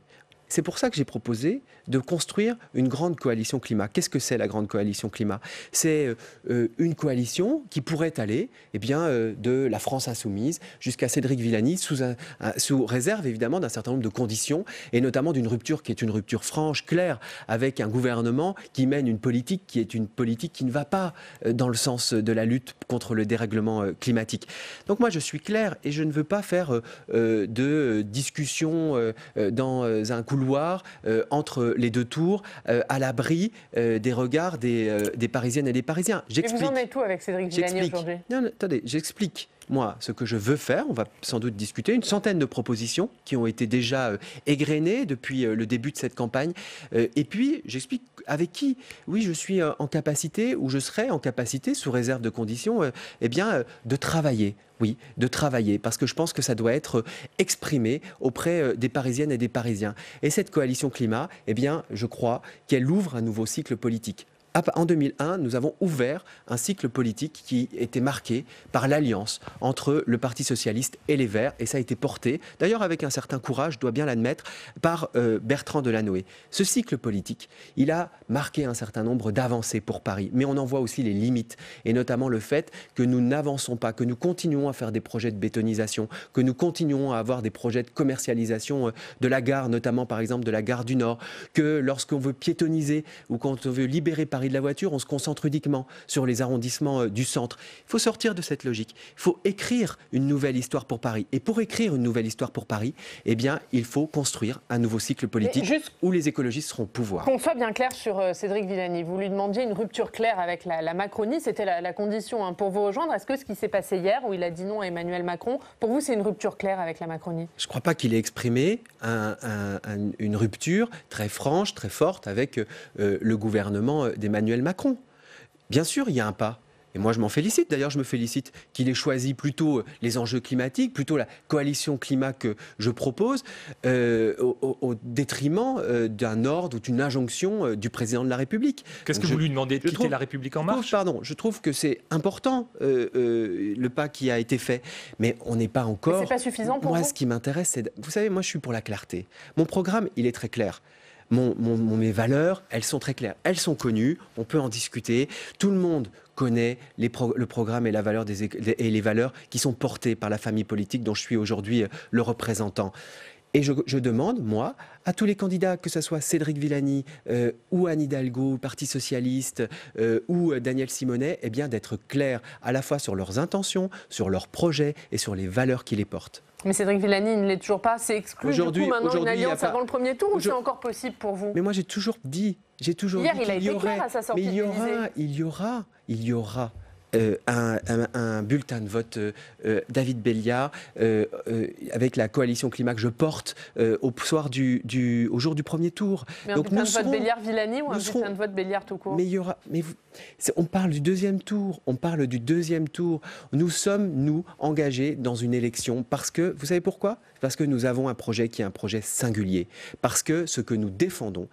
C'est pour ça que j'ai proposé de construire une grande coalition climat. Qu'est-ce que c'est la grande coalition climat ? C'est une coalition qui pourrait aller de la France insoumise jusqu'à Cédric Villani, sous réserve évidemment d'un certain nombre de conditions, et notamment d'une rupture qui est une rupture franche, claire, avec un gouvernement qui mène une politique qui est une politique qui ne va pas dans le sens de la lutte contre le dérèglement climatique. Donc moi je suis clair et je ne veux pas faire de discussion dans un couloir entre les deux tours, à l'abri des regards des Parisiennes et des Parisiens. Mais vous en êtes où avec Cédric Villani aujourd'hui ? Non, attendez, j'explique. Moi, ce que je veux faire, on va sans doute discuter, une centaine de propositions qui ont été déjà égrenées depuis le début de cette campagne. Et puis, j'explique avec qui, oui, je suis en capacité, ou je serai en capacité, sous réserve de conditions, de travailler. Oui, de travailler, parce que je pense que ça doit être exprimé auprès des Parisiennes et des Parisiens. Et cette coalition climat, je crois qu'elle ouvre un nouveau cycle politique. En 2001, nous avons ouvert un cycle politique qui était marqué par l'alliance entre le Parti socialiste et les Verts, et ça a été porté, d'ailleurs avec un certain courage, je dois bien l'admettre, par Bertrand Delanoë. Ce cycle politique, il a marqué un certain nombre d'avancées pour Paris, mais on en voit aussi les limites, et notamment le fait que nous n'avançons pas, que nous continuons à faire des projets de bétonisation, que nous continuons à avoir des projets de commercialisation de la gare, notamment par exemple de la gare du Nord, que lorsqu'on veut piétoniser ou quand on veut libérer Paris de la voiture, on se concentre uniquement sur les arrondissements du centre. Il faut sortir de cette logique. Il faut écrire une nouvelle histoire pour Paris. Et pour écrire une nouvelle histoire pour Paris, il faut construire un nouveau cycle politique où les écologistes seront au pouvoir. Qu'on soit bien clair sur Cédric Villani, vous lui demandiez une rupture claire avec la Macronie, c'était la condition pour vous rejoindre. Est-ce que ce qui s'est passé hier, où il a dit non à Emmanuel Macron, pour vous c'est une rupture claire avec la Macronie ? Je ne crois pas qu'il ait exprimé une rupture très franche, très forte avec le gouvernement d'Emmanuel Macron. Bien sûr, il y a un pas. Et moi, je m'en félicite. D'ailleurs, je me félicite qu'il ait choisi plutôt les enjeux climatiques, plutôt la coalition climat que je propose, au détriment d'un ordre ou d'une injonction du président de la République. Qu'est-ce que vous lui demandez de quitter La République En Marche ? Je trouve que c'est important, le pas qui a été fait. Mais on n'est pas encore... Mais c'est pas suffisant pour vous ? Moi, ce qui m'intéresse, c'est... Vous savez, moi, je suis pour la clarté. Mon programme, il est très clair. Mes valeurs, elles sont très claires. Elles sont connues, on peut en discuter. Tout le monde connaît le programme et les valeurs qui sont portées par la famille politique dont je suis aujourd'hui le représentant. Et je demande, moi, à tous les candidats, que ce soit Cédric Villani ou Anne Hidalgo, Parti socialiste, ou Daniel Simonet, d'être clairs à la fois sur leurs intentions, sur leurs projets et sur les valeurs qui les portent. Mais Cédric Villani il ne l'est toujours pas. C'est exclu du coup maintenant une alliance avant le premier tour ou c'est encore possible pour vous ? Mais moi j'ai toujours dit Hier, il a été clair à sa sortie. Mais il y aura un bulletin de vote David Béliard avec la coalition climat que je porte au jour du premier tour. Mais un bulletin de vote Béliard-Villani ou un bulletin de vote Béliard tout court ? On parle du deuxième tour. Nous sommes, engagés dans une élection parce que, vous savez pourquoi ? Parce que nous avons un projet qui est un projet singulier. Parce que ce que nous défendons,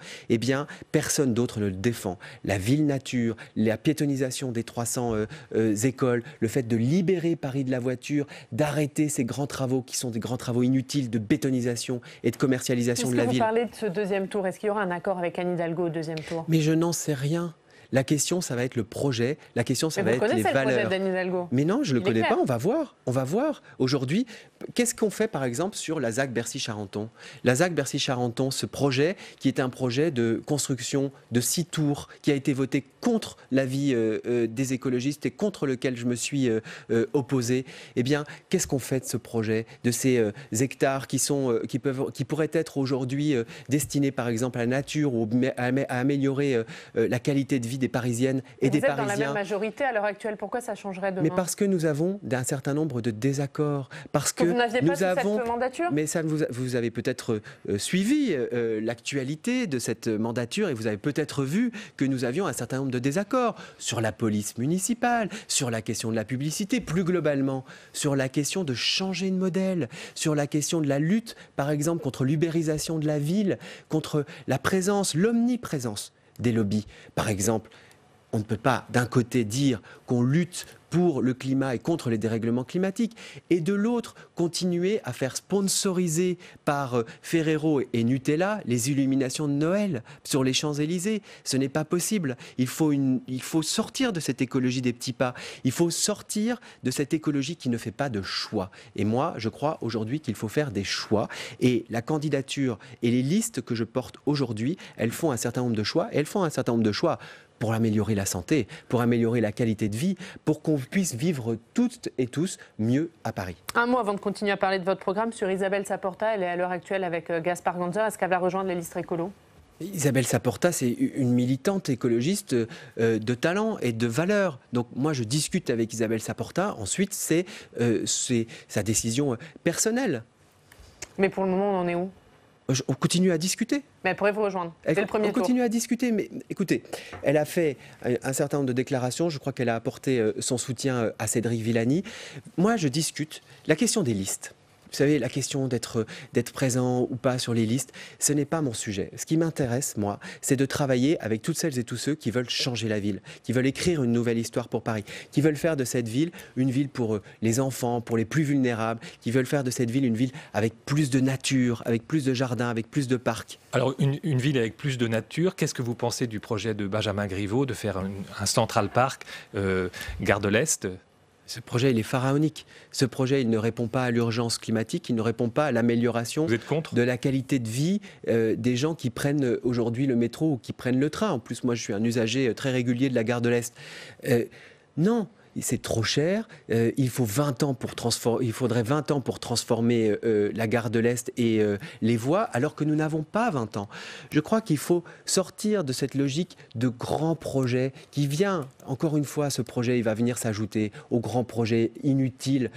personne d'autre ne le défend. La ville nature, la piétonisation des 300 écoles, le fait de libérer Paris de la voiture, d'arrêter ces grands travaux qui sont des grands travaux inutiles de bétonisation et de commercialisation de la ville. Vous parlez de ce deuxième tour. Est-ce qu'il y aura un accord avec Anne Hidalgo au deuxième tour? Mais je n'en sais rien. La question, ça va être le projet. La question, ça va être les valeurs. Vous connaissez le projet d'Anne Hidalgo? Mais non, je ne le connais pas. On va voir. On va voir. Aujourd'hui, qu'est-ce qu'on fait, par exemple, sur la ZAC Bercy-Charenton? La ZAC Bercy-Charenton, ce projet, qui est un projet de construction de 6 tours, qui a été voté contre l'avis des écologistes et contre lequel je me suis opposé. Eh bien, qu'est-ce qu'on fait de ce projet, de ces hectares qui pourraient être aujourd'hui destinés, par exemple, à la nature ou à améliorer la qualité de vie des Parisiennes et des Parisiens. Vous êtes dans la même majorité à l'heure actuelle. Pourquoi ça changerait demain? Mais parce que nous avons un certain nombre de désaccords. Parce que vous n'aviez pas cette mandature? Mais ça, vous avez peut-être suivi l'actualité de cette mandature et vous avez peut-être vu que nous avions un certain nombre de désaccords sur la police municipale, sur la question de la publicité, plus globalement, sur la question de changer de modèle, sur la question de la lutte, par exemple, contre l'ubérisation de la ville, contre la présence, l'omniprésence des lobbies. Par exemple, on ne peut pas d'un côté dire qu'on lutte pour le climat et contre les dérèglements climatiques, et de l'autre, continuer à faire sponsoriser par Ferrero et Nutella les illuminations de Noël sur les Champs-Élysées. Ce n'est pas possible. Il faut sortir de cette écologie des petits pas. Il faut sortir de cette écologie qui ne fait pas de choix. Et moi, je crois aujourd'hui qu'il faut faire des choix. Et la candidature et les listes que je porte aujourd'hui, elles font un certain nombre de choix. Et elles font un certain nombre de choix pour améliorer la santé, pour améliorer la qualité de vie, pour qu'on puisse vivre toutes et tous mieux à Paris. Un mot avant de continuer à parler de votre programme sur Isabelle Saporta. Elle est à l'heure actuelle avec Gaspard Ganzer. Est-ce qu'elle va rejoindre les listes écolo? Isabelle Saporta, c'est une militante écologiste de talent et de valeur. Donc moi, je discute avec Isabelle Saporta. Ensuite, c'est sa décision personnelle. Mais pour le moment, on en est où? On continue à discuter. Mais elle pourrait vous rejoindre. C'est le premier tour. On continue à discuter. Mais écoutez, elle a fait un certain nombre de déclarations. Je crois qu'elle a apporté son soutien à Cédric Villani. Moi, je discute la question des listes. Vous savez, la question d'être présent ou pas sur les listes, ce n'est pas mon sujet. Ce qui m'intéresse, moi, c'est de travailler avec toutes celles et tous ceux qui veulent changer la ville, qui veulent écrire une nouvelle histoire pour Paris, qui veulent faire de cette ville une ville pour les enfants, pour les plus vulnérables, qui veulent faire de cette ville une ville avec plus de nature, avec plus de jardins, avec plus de parcs. Alors, une ville avec plus de nature, qu'est-ce que vous pensez du projet de Benjamin Griveaux de faire un Central Park, gare de l'Est? Ce projet, il est pharaonique. Ce projet, il ne répond pas à l'urgence climatique, il ne répond pas à l'amélioration de la qualité de vie des gens qui prennent aujourd'hui le métro ou qui prennent le train. En plus, moi, je suis un usager très régulier de la gare de l'Est. Non, c'est trop cher. Il faudrait 20 ans pour transformer la gare de l'Est et les voies, alors que nous n'avons pas 20 ans. Je crois qu'il faut sortir de cette logique de grands projets qui vient, encore une fois, ce projet, il va venir s'ajouter aux grands projets inutiles,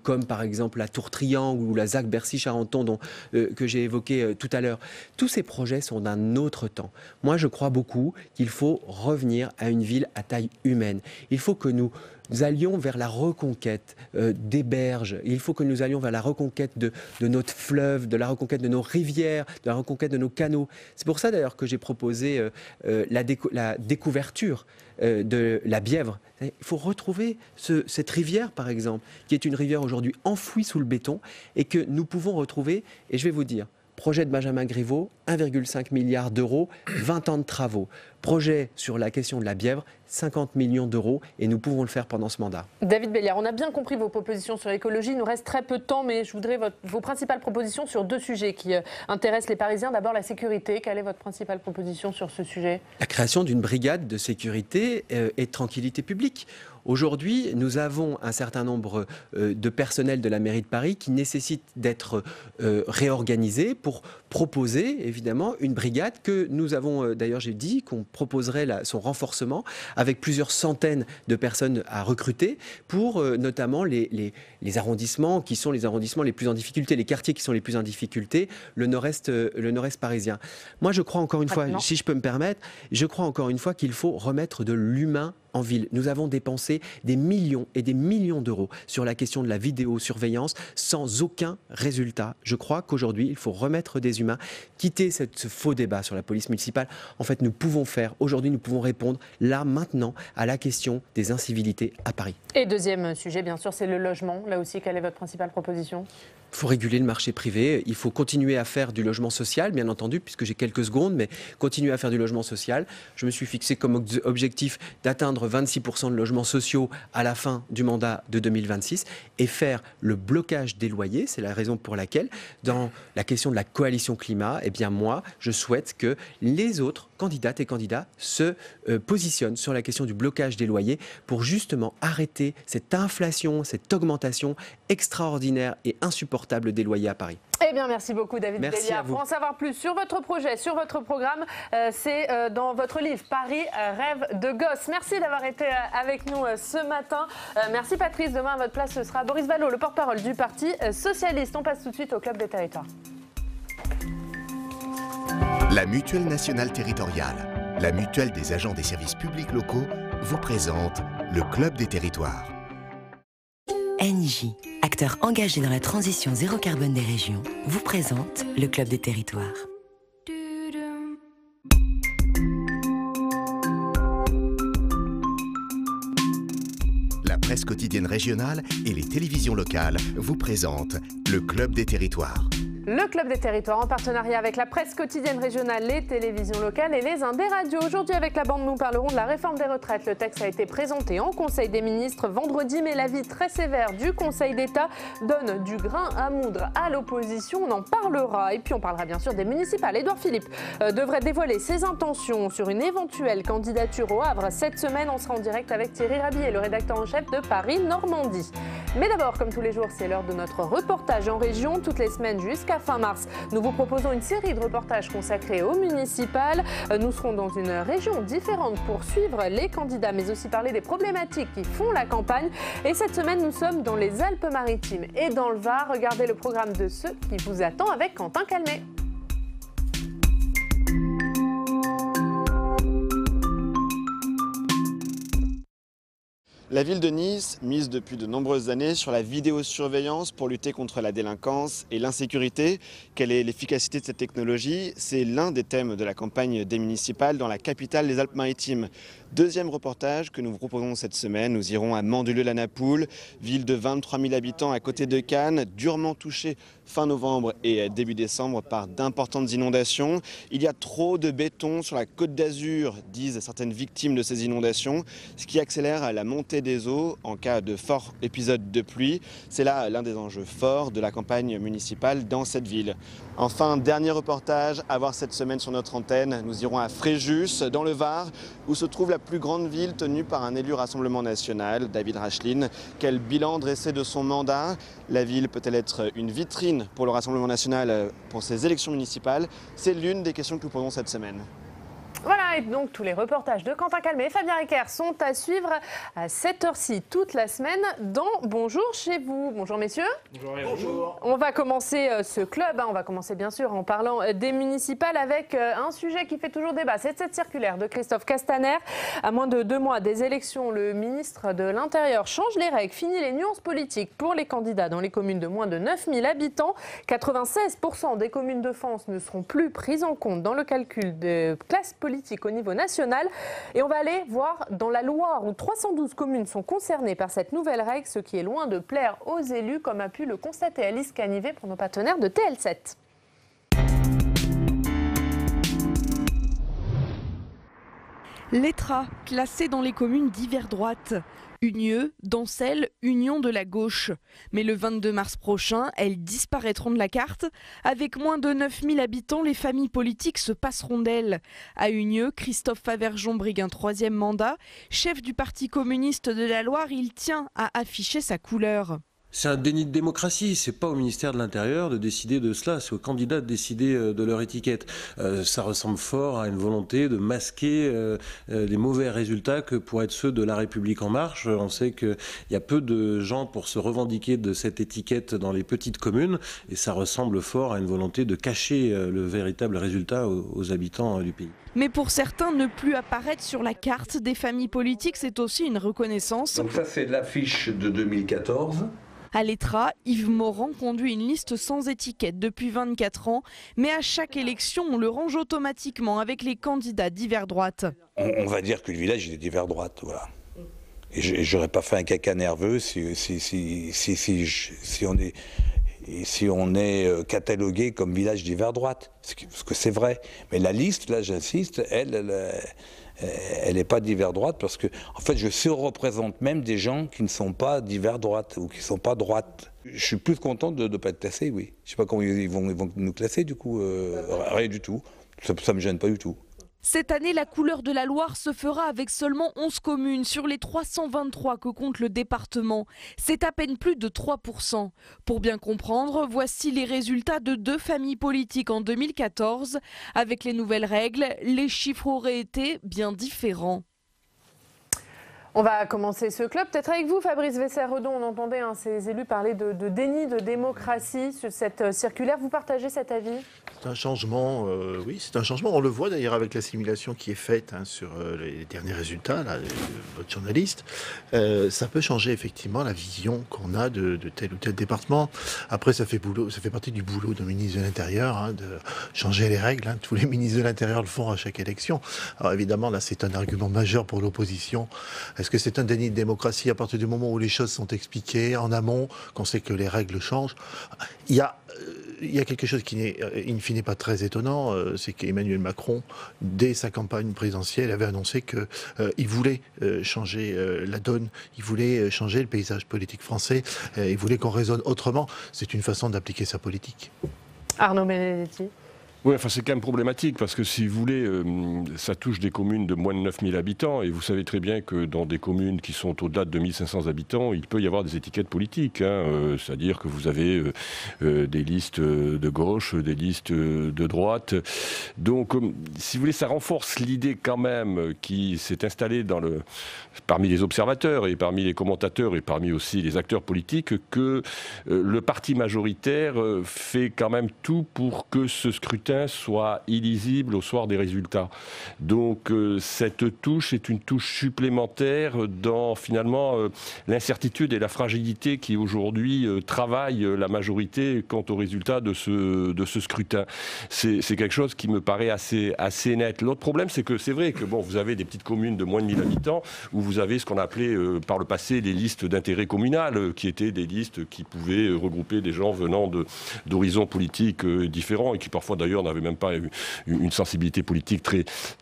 comme par exemple la Tour Triangle ou la ZAC Bercy-Charenton que j'ai évoqué tout à l'heure. Tous ces projets sont d'un autre temps. Moi, je crois beaucoup qu'il faut revenir à une ville à taille humaine. Il faut que nous allions vers la reconquête des berges. Il faut que nous allions vers la reconquête de notre fleuve, de la reconquête de nos rivières, de la reconquête de nos canaux. C'est pour ça d'ailleurs que j'ai proposé la découverture de la Bièvre. Il faut retrouver cette rivière, par exemple, qui est une rivière aujourd'hui enfouie sous le béton et que nous pouvons retrouver, et je vais vous dire, projet de Benjamin Griveaux, 1,5 milliard d'euros, 20 ans de travaux. Projet sur la question de la Bièvre, 50 millions d'euros, et nous pouvons le faire pendant ce mandat. David Béliard, on a bien compris vos propositions sur l'écologie. Il nous reste très peu de temps, mais je voudrais vos principales propositions sur deux sujets qui intéressent les Parisiens. D'abord, la sécurité. Quelle est votre principale proposition sur ce sujet? La création d'une brigade de sécurité et de tranquillité publique. Aujourd'hui, nous avons un certain nombre de personnels de la mairie de Paris qui nécessitent d'être réorganisés pour proposer, évidemment, une brigade que nous avons, d'ailleurs j'ai dit, qu'on proposerait son renforcement avec plusieurs centaines de personnes à recruter pour notamment les arrondissements qui sont les arrondissements les plus en difficulté, les quartiers qui sont les plus en difficulté, le nord-est parisien. Moi, je crois encore une fois, si je peux me permettre, je crois encore une fois qu'il faut remettre de l'humain en ville. Nous avons dépensé des millions et des millions d'euros sur la question de la vidéosurveillance sans aucun résultat. Je crois qu'aujourd'hui, il faut remettre des humains, quitter ce faux débat sur la police municipale. En fait, nous pouvons faire, aujourd'hui, nous pouvons répondre là, maintenant, à la question des incivilités à Paris. Et deuxième sujet, bien sûr, c'est le logement. Là aussi, quelle est votre principale proposition ? Il faut réguler le marché privé, il faut continuer à faire du logement social, bien entendu, puisque j'ai quelques secondes, mais continuer à faire du logement social. Je me suis fixé comme objectif d'atteindre 26% de logements sociaux à la fin du mandat de 2026 et faire le blocage des loyers. C'est la raison pour laquelle, dans la question de la coalition climat, eh bien moi, je souhaite que les autres candidates et candidats se positionnent sur la question du blocage des loyers pour justement arrêter cette inflation, cette augmentation extraordinaire et insupportable des loyers à Paris. Eh bien, merci beaucoup David Delia. Pour en savoir plus sur votre projet, sur votre programme, c'est dans votre livre Paris, rêve de gosse. Merci d'avoir été avec nous ce matin. Merci Patrice. Demain, à votre place, ce sera Boris Vallaud, le porte-parole du Parti socialiste. On passe tout de suite au Club des territoires. La Mutuelle nationale territoriale, la mutuelle des agents des services publics locaux, vous présente le Club des territoires. ENGIE, acteur engagé dans la transition zéro carbone des régions, vous présente le Club des territoires. La presse quotidienne régionale et les télévisions locales vous présentent le Club des territoires. Le Club des territoires en partenariat avec la presse quotidienne régionale, les télévisions locales et les Indés radios. Aujourd'hui avec la bande, nous parlerons de la réforme des retraites. Le texte a été présenté en Conseil des ministres vendredi, mais l'avis très sévère du Conseil d'État donne du grain à moudre à l'opposition. On en parlera. Et puis on parlera bien sûr des municipales. Édouard Philippe devrait dévoiler ses intentions sur une éventuelle candidature au Havre. Cette semaine, on sera en direct avec Thierry Rabier, le rédacteur en chef de Paris Normandie. Mais d'abord, comme tous les jours, c'est l'heure de notre reportage en région. Toutes les semaines jusqu'à fin mars, nous vous proposons une série de reportages consacrés aux municipales. Nous serons dans une région différente pour suivre les candidats, mais aussi parler des problématiques qui font la campagne. Et cette semaine, nous sommes dans les Alpes-Maritimes et dans le Var. Regardez le programme de ce qui vous attend avec Quentin Calmet. La ville de Nice mise depuis de nombreuses années sur la vidéosurveillance pour lutter contre la délinquance et l'insécurité. Quelle est l'efficacité de cette technologie? C'est l'un des thèmes de la campagne des municipales dans la capitale des Alpes-Maritimes. Deuxième reportage que nous vous proposons cette semaine. Nous irons à Mandelieu-la-Napoule, ville de 23 000 habitants à côté de Cannes, durement touchée fin novembre et début décembre par d'importantes inondations. Il y a trop de béton sur la Côte d'Azur, disent certaines victimes de ces inondations, ce qui accélère la montée des eaux en cas de forts épisodes de pluie. C'est là l'un des enjeux forts de la campagne municipale dans cette ville. Enfin, dernier reportage à voir cette semaine sur notre antenne. Nous irons à Fréjus, dans le Var, où se trouve la plus grande ville tenue par un élu Rassemblement national, David Racheline. Quel bilan dressé de son mandat? La ville peut-elle être une vitrine pour le Rassemblement national pour ses élections municipales? C'est l'une des questions que nous posons cette semaine. Voilà, et donc tous les reportages de Quentin Calmet et Fabien Ricard sont à suivre à cette heure-ci toute la semaine dans Bonjour chez vous. Bonjour messieurs. Bonjour. Bonjour. On va commencer ce club, on va commencer bien sûr en parlant des municipales avec un sujet qui fait toujours débat. C'est cette circulaire de Christophe Castaner. À moins de 2 mois des élections, le ministre de l'Intérieur change les règles, finit les nuances politiques pour les candidats dans les communes de moins de 9 000 habitants. 96% des communes de France ne seront plus prises en compte dans le calcul de classe politique au niveau national. Et on va aller voir dans la Loire où 312 communes sont concernées par cette nouvelle règle, ce qui est loin de plaire aux élus, comme a pu le constater Alice Canivet pour nos partenaires de TL7. L'ETRA, classée dans les communes d'hiver droite. Unieux, Dancel, Union de la gauche. Mais le 22 mars prochain, elles disparaîtront de la carte. Avec moins de 9 000 habitants, les familles politiques se passeront d'elles. À Unieux, Christophe Favergeon brigue un 3e mandat. Chef du Parti communiste de la Loire, il tient à afficher sa couleur. C'est un déni de démocratie. C'est pas au ministère de l'Intérieur de décider de cela. C'est aux candidats de décider de leur étiquette. Ça ressemble fort à une volonté de masquer les mauvais résultats que pourraient être ceux de La République En Marche. On sait qu'il y a peu de gens pour se revendiquer de cette étiquette dans les petites communes. Et ça ressemble fort à une volonté de cacher le véritable résultat aux habitants du pays. Mais pour certains, ne plus apparaître sur la carte des familles politiques, c'est aussi une reconnaissance. Donc ça, c'est l'affiche de 2014. À l'ETRA, Yves Morand conduit une liste sans étiquette depuis 24 ans, mais à chaque élection, on le range automatiquement avec les candidats divers droite. On va dire que le village est divers droite, voilà. Et j'aurais pas fait un caca nerveux si on est catalogué comme village divers droite, parce que c'est vrai. Mais la liste, là j'insiste, elle n'est pas divers droite, parce que en fait je surreprésente même des gens qui ne sont pas divers droite ou qui ne sont pas droite. Je suis plus content de ne pas être classé, oui. Je ne sais pas comment ils vont nous classer du coup, rien du tout. Ça ne me gêne pas du tout. Cette année, la couleur de la Loire se fera avec seulement 11 communes sur les 323 que compte le département. C'est à peine plus de 3%. Pour bien comprendre, voici les résultats de 2 familles politiques en 2014. Avec les nouvelles règles, les chiffres auraient été bien différents. On va commencer ce club, peut-être avec vous, Fabrice Vesser-Redon. On entendait ces élus parler de déni de démocratie sur cette circulaire. Vous partagez cet avis ? C'est un changement, oui, c'est un changement. On le voit d'ailleurs avec la simulation qui est faite sur les derniers résultats, là, de votre journaliste. Ça peut changer effectivement la vision qu'on a de tel ou tel département. Après, ça fait partie du boulot d'un ministre de l'Intérieur, de changer les règles. Tous les ministres de l'Intérieur le font à chaque élection. Alors évidemment, là, c'est un argument majeur pour l'opposition. Est-ce que c'est un déni de démocratie à partir du moment où les choses sont expliquées en amont, qu'on sait que les règles changent? Il y a quelque chose qui n'est in fine pas très étonnant, c'est qu'Emmanuel Macron, dès sa campagne présidentielle, avait annoncé qu'il voulait changer la donne, il voulait changer le paysage politique français, il voulait qu'on raisonne autrement. C'est une façon d'appliquer sa politique. Arnaud Benedetti. Oui, enfin c'est quand même problématique parce que si vous voulez, ça touche des communes de moins de 9000 habitants et vous savez très bien que dans des communes qui sont au-delà de 2500 habitants, il peut y avoir des étiquettes politiques. C'est-à-dire que vous avez des listes de gauche, des listes de droite. Donc, si vous voulez, ça renforce l'idée quand même qui s'est installée parmi les observateurs et parmi les commentateurs et parmi aussi les acteurs politiques que le parti majoritaire fait quand même tout pour que ce scrutin soit illisible au soir des résultats. Donc cette touche est une touche supplémentaire dans finalement l'incertitude et la fragilité qui aujourd'hui travaillent la majorité quant aux résultats de ce scrutin. C'est quelque chose qui me paraît assez net. L'autre problème, c'est que c'est vrai que vous avez des petites communes de moins de 1000 habitants où vous avez ce qu'on appelait par le passé les listes d'intérêt communal, qui étaient des listes qui pouvaient regrouper des gens venant d'horizons politiques différents et qui parfois d'ailleurs n'avaient même pas une sensibilité politique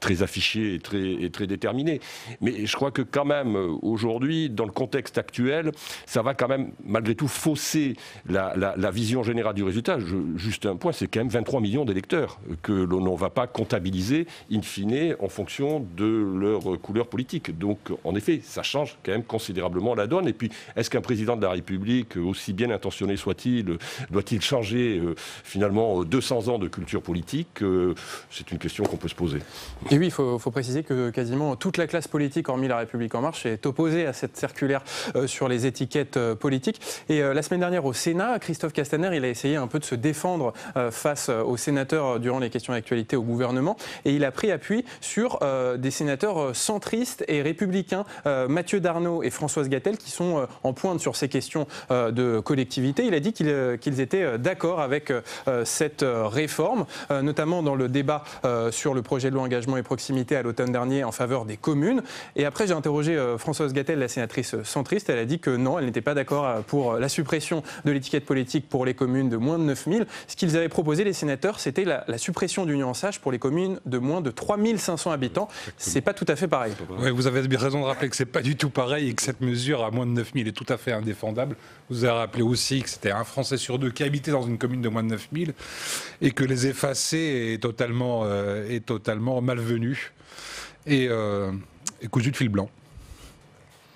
très affichée et très déterminée. Mais je crois que quand même, aujourd'hui, dans le contexte actuel, ça va quand même, malgré tout, fausser la vision générale du résultat. Juste un point, c'est quand même 23 millions d'électeurs que l'on ne va pas comptabiliser, in fine, en fonction de leur couleur politique. Donc, en effet, ça change quand même considérablement la donne. Et puis, est-ce qu'un président de la République, aussi bien intentionné soit-il, doit-il changer, finalement, 200 ans de culture politique? C'est une question qu'on peut se poser. Et oui, il faut préciser que quasiment toute la classe politique, hormis La République En Marche, est opposée à cette circulaire sur les étiquettes politiques. Et la semaine dernière au Sénat, Christophe Castaner, il a essayé un peu de se défendre face aux sénateurs durant les questions d'actualité au gouvernement. Et il a pris appui sur des sénateurs centristes et républicains, Mathieu Darnaud et Françoise Gatel, qui sont en pointe sur ces questions de collectivité. Il a dit qu'ils étaient d'accord avec cette réforme, notamment dans le débat sur le projet de loi engagement et proximité à l'automne dernier en faveur des communes. Et après, j'ai interrogé Françoise Gatel, la sénatrice centriste. Elle a dit que non, elle n'était pas d'accord pour la suppression de l'étiquette politique pour les communes de moins de 9000. Ce qu'ils avaient proposé, les sénateurs, c'était la suppression du nuançage pour les communes de moins de 3500 habitants. C'est pas tout à fait pareil. Ouais, vous avez raison de rappeler que c'est pas du tout pareil et que cette mesure à moins de 9000 est tout à fait indéfendable. Vous avez rappelé aussi que c'était un Français sur 2 qui habitait dans une commune de moins de 9000 et que les effacer est totalement malvenu et cousu de fil blanc.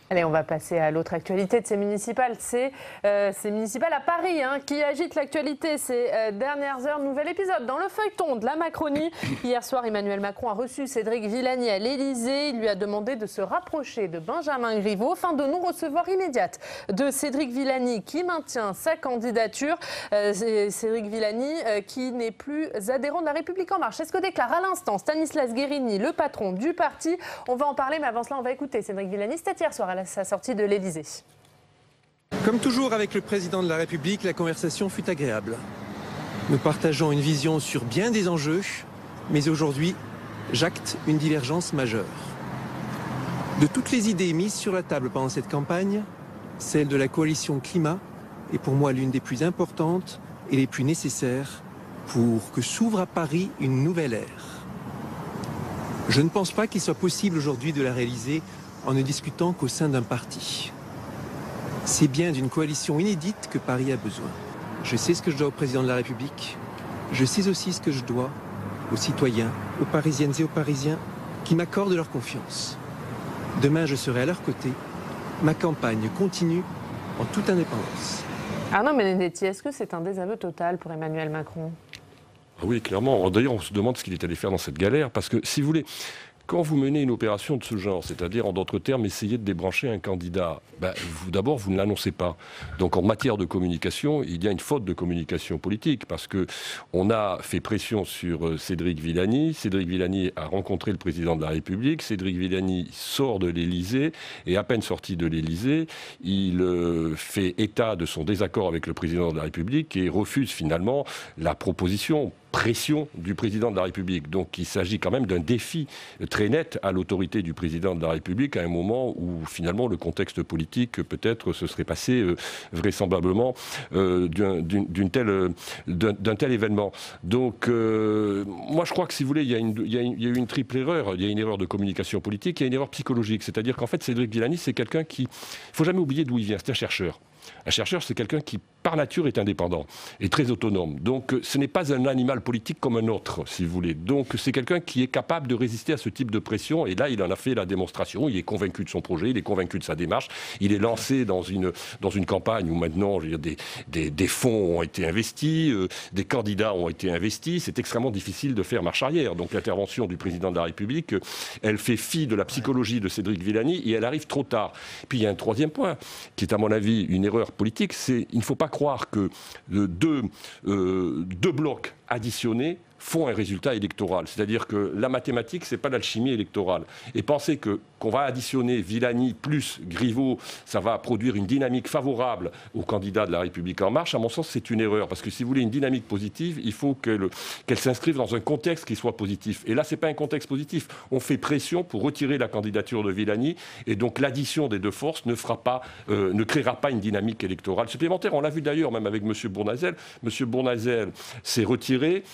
Allez, on va passer à l'autre actualité de ces municipales. C'est ces municipales à Paris qui agitent l'actualité ces dernières heures. Nouvel épisode dans le feuilleton de la Macronie. Hier soir, Emmanuel Macron a reçu Cédric Villani à l'Élysée. Il lui a demandé de se rapprocher de Benjamin Griveaux, fin de non-recevoir immédiate de Cédric Villani qui maintient sa candidature. Cédric Villani qui n'est plus adhérent de La République En Marche. C'est ce que déclare à l'instant Stanislas Guerini, le patron du parti. On va en parler, mais avant cela, on va écouter Cédric Villani. C'était hier soir à sa sortie de l'Élysée. Comme toujours avec le président de la République, la conversation fut agréable. Nous partageons une vision sur bien des enjeux, mais aujourd'hui, j'acte une divergence majeure. De toutes les idées mises sur la table pendant cette campagne, celle de la coalition climat est pour moi l'une des plus importantes et les plus nécessaires pour que s'ouvre à Paris une nouvelle ère. Je ne pense pas qu'il soit possible aujourd'hui de la réaliser en ne discutant qu'au sein d'un parti. C'est bien d'une coalition inédite que Paris a besoin. Je sais ce que je dois au président de la République. Je sais aussi ce que je dois aux citoyens, aux Parisiennes et aux Parisiens qui m'accordent leur confiance. Demain, je serai à leur côté. Ma campagne continue en toute indépendance. Arnaud Benedetti, est-ce que c'est un désaveu total pour Emmanuel Macron ? Oui, clairement. D'ailleurs, on se demande ce qu'il est allé faire dans cette galère, parce que, si vous voulez, quand vous menez une opération de ce genre, c'est-à-dire, en d'autres termes, essayer de débrancher un candidat, d'abord, vous ne l'annoncez pas. Donc, en matière de communication, il y a une faute de communication politique, parce qu'on a fait pression sur Cédric Villani. Cédric Villani a rencontré le président de la République. Cédric Villani sort de l'Élysée, et à peine sorti de l'Élysée, il fait état de son désaccord avec le président de la République et refuse finalement la proposition pression du président de la République. Donc il s'agit quand même d'un défi très net à l'autorité du président de la République à un moment où finalement le contexte politique peut-être se serait passé vraisemblablement d'un tel événement. Donc moi je crois que si vous voulez il y a eu une triple erreur. Il y a une erreur de communication politique, il y a une erreur psychologique. C'est-à-dire qu'en fait Cédric Villani c'est quelqu'un qui, il ne faut jamais oublier d'où il vient, c'est un chercheur. Un chercheur, c'est quelqu'un qui, par nature, est indépendant et très autonome. Donc, ce n'est pas un animal politique comme un autre, si vous voulez. Donc, c'est quelqu'un qui est capable de résister à ce type de pression. Et là, il en a fait la démonstration. Il est convaincu de son projet, il est convaincu de sa démarche. Il est lancé dans une campagne où maintenant, je veux dire, des fonds ont été investis, des candidats ont été investis. C'est extrêmement difficile de faire marche arrière. Donc, l'intervention du président de la République, elle fait fi de la psychologie de Cédric Villani et elle arrive trop tard. Puis, il y a un troisième point qui est, à mon avis, une erreur politique, c'est il ne faut pas croire que deux blocs additionnés font un résultat électoral. C'est-à-dire que la mathématique, ce n'est pas l'alchimie électorale. Et penser qu'on va additionner Villani plus Griveaux, ça va produire une dynamique favorable aux candidats de La République En Marche, à mon sens, c'est une erreur. Parce que si vous voulez une dynamique positive, il faut qu'elle s'inscrive dans un contexte qui soit positif. Et là, ce n'est pas un contexte positif. On fait pression pour retirer la candidature de Villani. Et donc, l'addition des deux forces ne créera pas une dynamique électorale supplémentaire. On l'a vu d'ailleurs, même avec M. Bournazel. M. Bournazel s'est retiré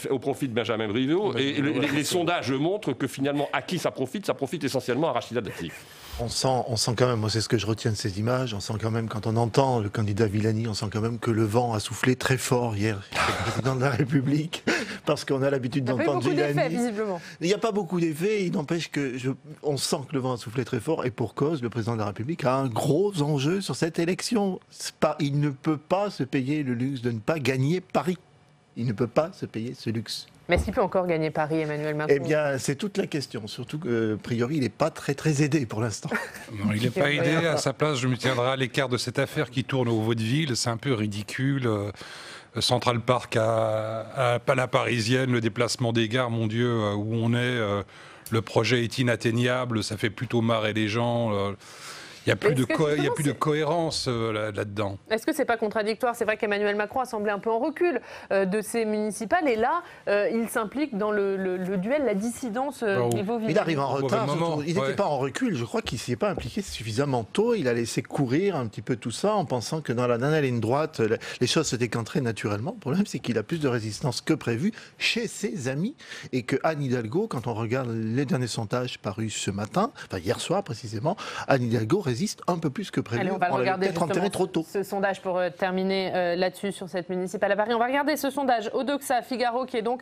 au profit de Benjamin Griveaux. Et les sondages montrent que finalement, à qui ça profite essentiellement à Rachida Dati. On sent quand même, moi c'est ce que je retiens de ces images, on sent quand même, quand on entend le candidat Villani, on sent quand même que le vent a soufflé très fort hier chez le président de la République, parce qu'on a l'habitude d'entendre Villani. Il n'y a pas beaucoup d'effets, il n'empêche on sent que le vent a soufflé très fort, et pour cause, le président de la République a un gros enjeu sur cette élection. Il ne peut pas se payer le luxe de ne pas gagner Paris. Il ne peut pas se payer ce luxe. Mais est-ce qu'il peut encore gagner Paris, Emmanuel Macron ? Eh bien, c'est toute la question. Surtout que, a priori, il n'est pas très, très aidé pour l'instant. Non, il n'est pas aidé. À sa place, je me tiendrai à l'écart de cette affaire qui tourne au vaudeville. C'est un peu ridicule. Central Park à la Parisienne, le déplacement des gares, mon Dieu, où on est. Le projet est inatteignable. Ça fait plutôt marrer les gens. Il n'y a plus de cohérence là-dedans. Est-ce que ce n'est pas contradictoire ? C'est vrai qu'Emmanuel Macron a semblé un peu en recul de ces municipales. Et là, il s'implique dans le duel, la dissidence Griveaux. Il arrive en retard. Il n'était pas en recul. Je crois qu'il ne s'y est pas impliqué suffisamment tôt. Il a laissé courir un petit peu tout ça en pensant que dans la dernière ligne droite, les choses se décanteraient naturellement. Le problème, c'est qu'il a plus de résistance que prévu chez ses amis. Et que Anne Hidalgo, quand on regarde les derniers sondages parus ce matin, enfin hier soir précisément, Anne Hidalgo résiste un peu plus que prévu. Allez, on va l'avait regarder peut-être enterré trop tôt. ce sondage pour terminer là-dessus sur cette municipale à Paris. On va regarder ce sondage Odoxa Figaro qui est donc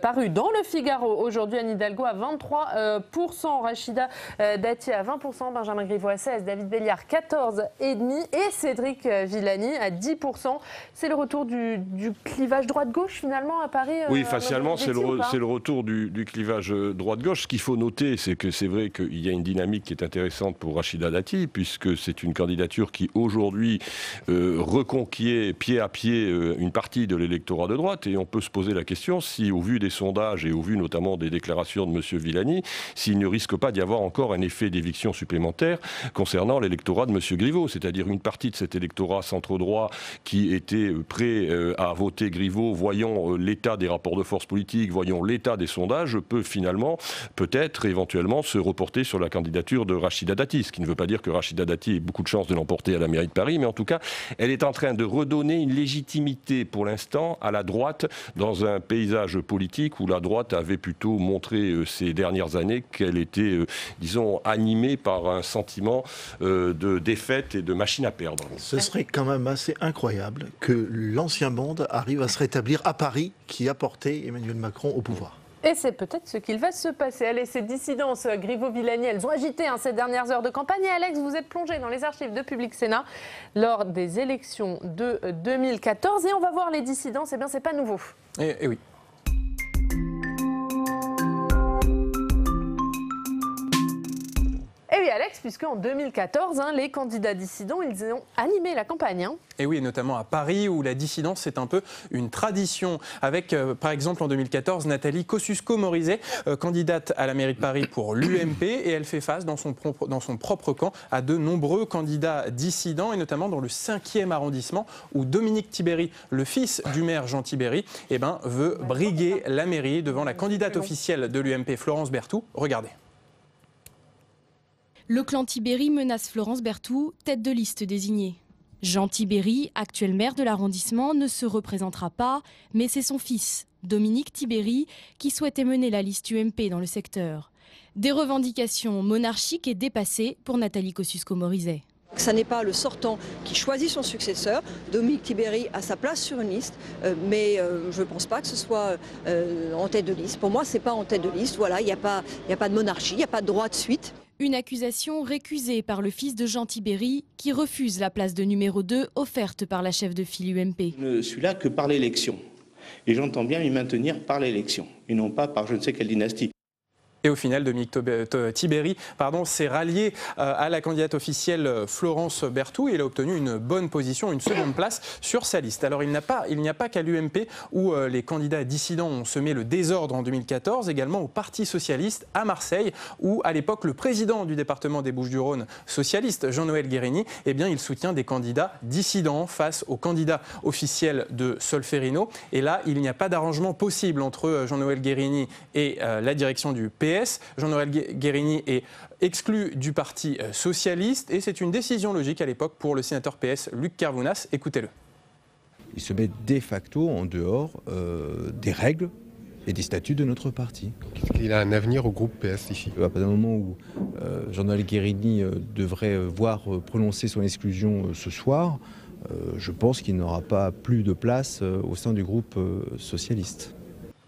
paru dans le Figaro aujourd'hui. Anne Hidalgo à 23%, Rachida Dati à 20%, Benjamin Griveaux à 16%, David Béliard 14,5% et Cédric Villani à 10%. C'est le retour du clivage droite-gauche finalement à Paris. Oui, facialement, c'est le retour du clivage droite-gauche. Ce qu'il faut noter, c'est que c'est vrai qu'il y a une dynamique qui est intéressante pour Rachida Dati, puisque c'est une candidature qui aujourd'hui reconquiert pied à pied une partie de l'électorat de droite. Et on peut se poser la question si, au vu des sondages et au vu notamment des déclarations de M. Villani, s'il ne risque pas d'y avoir encore un effet d'éviction supplémentaire concernant l'électorat de M. Griveaux, c'est-à-dire une partie de cet électorat centre-droit qui était prêt à voter Griveaux, voyant l'état des rapports de force politiques, voyant l'état des sondages, peut finalement, peut-être, éventuellement, se reporter sur la candidature de Rachida Dati. Ce qui ne veut pas dire que Rachida Dati ait beaucoup de chances de l'emporter à la mairie de Paris, mais en tout cas, elle est en train de redonner une légitimité pour l'instant à la droite dans un paysage politique où la droite avait plutôt montré ces dernières années qu'elle était, disons, animée par un sentiment de défaite et de machine à perdre. Ce serait quand même assez incroyable que l'ancien monde arrive à se rétablir à Paris qui a porté Emmanuel Macron au pouvoir. Et c'est peut-être ce qu'il va se passer. Allez, ces dissidences Griveaux-Villani, elles ont agité ces dernières heures de campagne. Et Alex, vous êtes plongé dans les archives de Public Sénat lors des élections de 2014. Et on va voir les dissidences. Eh bien, c'est pas nouveau. Et oui. Et oui, Alex, puisque en 2014, les candidats dissidents, ils ont animé la campagne. Et oui, notamment à Paris, où la dissidence, c'est un peu une tradition. Avec, par exemple, en 2014, Nathalie Kosciusko-Morizet, candidate à la mairie de Paris pour l'UMP, et elle fait face dans son propre camp à de nombreux candidats dissidents, et notamment dans le 5e arrondissement, où Dominique Tibéri, le fils du maire Jean Tibéri, veut briguer la mairie devant la candidate officielle de l'UMP, Florence Berthoud. Regardez. Le clan Tibéri menace Florence Berthoud, tête de liste désignée. Jean Tibéri, actuel maire de l'arrondissement, ne se représentera pas, mais c'est son fils, Dominique Tibéri, qui souhaitait mener la liste UMP dans le secteur. Des revendications monarchiques et dépassées pour Nathalie Kosciusko-Morizet. Ce n'est pas le sortant qui choisit son successeur. Dominique Tibéri a sa place sur une liste, mais je ne pense pas que ce soit en tête de liste. Pour moi, ce n'est pas en tête de liste. Voilà, il n'y a pas de monarchie, il n'y a pas de droit de suite. Une accusation récusée par le fils de Jean Tibéri, qui refuse la place de numéro 2 offerte par la chef de file UMP. Je ne suis là que par l'élection. Et j'entends bien m'y maintenir par l'élection, et non pas par je ne sais quelle dynastie. Et au final, Dominique Tibéri s'est rallié à la candidate officielle Florence Berthoud et il a obtenu une bonne position, une seconde place sur sa liste. Alors il n'y a pas qu'à l'UMP où les candidats dissidents ont semé le désordre en 2014, également au Parti socialiste à Marseille où à l'époque le président du département des Bouches-du-Rhône socialiste, Jean-Noël Guérini, il soutient des candidats dissidents face aux candidats officiels de Solferino. Et là, il n'y a pas d'arrangement possible entre Jean-Noël Guérini et la direction du PS. Jean-Noël Guérini est exclu du Parti socialiste et c'est une décision logique à l'époque pour le sénateur PS Luc Carvounas. Écoutez-le. Il se met de facto en dehors des règles et des statuts de notre parti. Est-ce qu'il a un avenir au groupe PS ici ? À partir du moment où Jean-Noël Guérini devrait voir prononcer son exclusion ce soir, je pense qu'il n'aura pas plus de place au sein du groupe socialiste.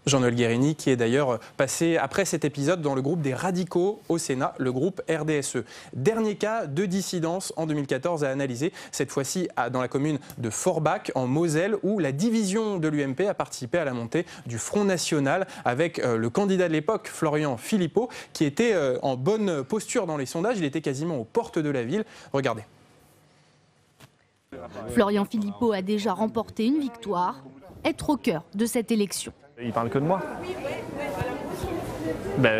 Jean-Noël Guérini, qui est d'ailleurs passé après cet épisode dans le groupe des radicaux au Sénat, le groupe RDSE. Dernier cas de dissidence en 2014 à analyser, cette fois-ci dans la commune de Forbach, en Moselle, où la division de l'UMP a participé à la montée du Front National avec le candidat de l'époque, Florian Philippot, qui était en bonne posture dans les sondages. Il était quasiment aux portes de la ville. Regardez. Florian Philippot a déjà remporté une victoire, être au cœur de cette élection. Ils parlent que de moi.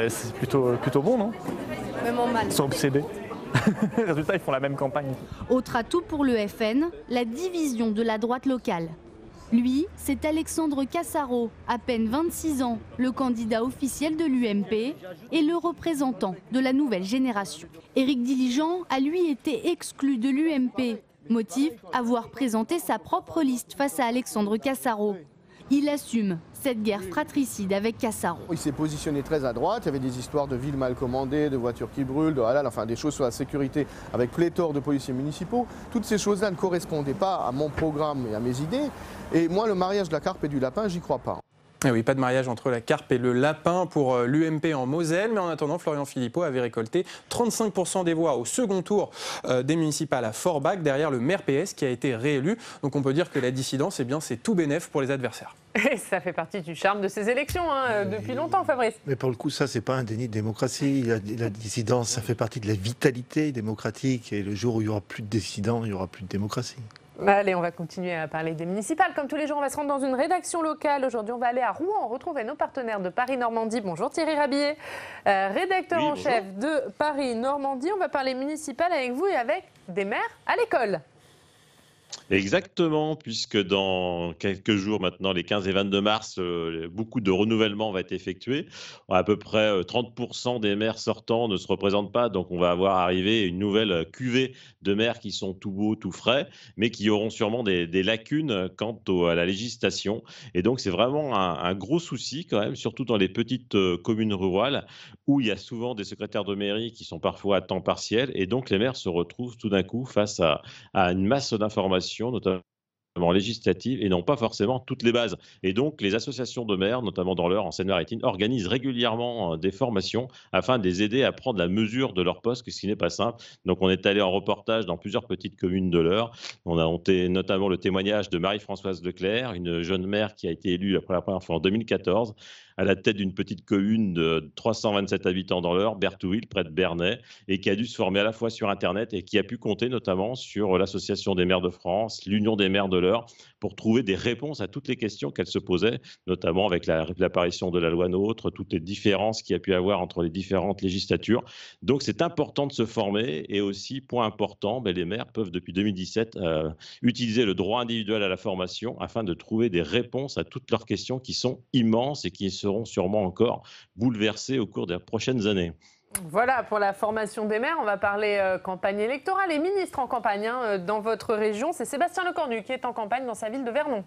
C'est plutôt bon, non? Même en mal. Ils sont obsédés. Résultat, ils font la même campagne. Autre atout pour le FN, la division de la droite locale. Lui, c'est Alexandre Cassaro, à peine 26 ans, le candidat officiel de l'UMP et le représentant de la nouvelle génération. Éric Diligent a lui été exclu de l'UMP. Motif, avoir présenté sa propre liste face à Alexandre Cassaro. Il assume cette guerre fratricide avec Cassaro. Il s'est positionné très à droite, il y avait des histoires de villes mal commandées, de voitures qui brûlent, de halal, enfin des choses sur la sécurité avec pléthore de policiers municipaux. Toutes ces choses-là ne correspondaient pas à mon programme et à mes idées. Et moi, le mariage de la carpe et du lapin, j'y crois pas. Et oui, pas de mariage entre la carpe et le lapin pour l'UMP en Moselle. Mais en attendant, Florian Philippot avait récolté 35% des voix au second tour des municipales à Forbach, derrière le maire PS qui a été réélu. Donc on peut dire que la dissidence, c'est tout bénef pour les adversaires. Et ça fait partie du charme de ces élections depuis longtemps, Fabrice. Mais pour le coup, ça, c'est pas un déni de démocratie. La dissidence, ça fait partie de la vitalité démocratique. Et le jour où il n'y aura plus de dissidents, il n'y aura plus de démocratie. Allez, on va continuer à parler des municipales. Comme tous les jours, on va se rendre dans une rédaction locale. Aujourd'hui, on va aller à Rouen, retrouver nos partenaires de Paris-Normandie. Bonjour Thierry Rabillet, rédacteur en chef de Paris-Normandie. On va parler municipal avec vous et avec des maires à l'école. Exactement, puisque dans quelques jours maintenant, les 15 et 22 mars, beaucoup de renouvellement va être effectué. À peu près 30% des maires sortants ne se représentent pas, donc on va avoir arrivé une nouvelle cuvée de maires qui sont tout beaux, tout frais, mais qui auront sûrement des lacunes quant à la législation. Et donc c'est vraiment un gros souci quand même, surtout dans les petites communes rurales, où il y a souvent des secrétaires de mairie qui sont parfois à temps partiel, et donc les maires se retrouvent tout d'un coup face à une masse d'informations, notamment législatives, et n'ont pas forcément toutes les bases. Et donc, les associations de maires, notamment dans l'Eure, en Seine-Maritime, organisent régulièrement des formations afin de les aider à prendre la mesure de leur poste, ce qui n'est pas simple. Donc, on est allé en reportage dans plusieurs petites communes de l'Eure. On a notamment le témoignage de Marie-Françoise Leclerc, une jeune maire qui a été élue pour la première fois en 2014, à la tête d'une petite commune de 327 habitants dans l'Eure, Berthouille, près de Bernay, et qui a dû se former à la fois sur Internet et qui a pu compter notamment sur l'Association des maires de France, l'Union des maires de l'Eure, pour trouver des réponses à toutes les questions qu'elle se posait, notamment avec l'apparition de la loi NOTRe, toutes les différences qu'il y a pu avoir entre les différentes législatures. Donc c'est important de se former, et aussi, point important, les maires peuvent depuis 2017 utiliser le droit individuel à la formation afin de trouver des réponses à toutes leurs questions qui sont immenses et qui seront sûrement encore bouleversées au cours des prochaines années. Voilà pour la formation des maires. On va parler campagne électorale et ministre en campagne dans votre région. C'est Sébastien Lecornu qui est en campagne dans sa ville de Vernon.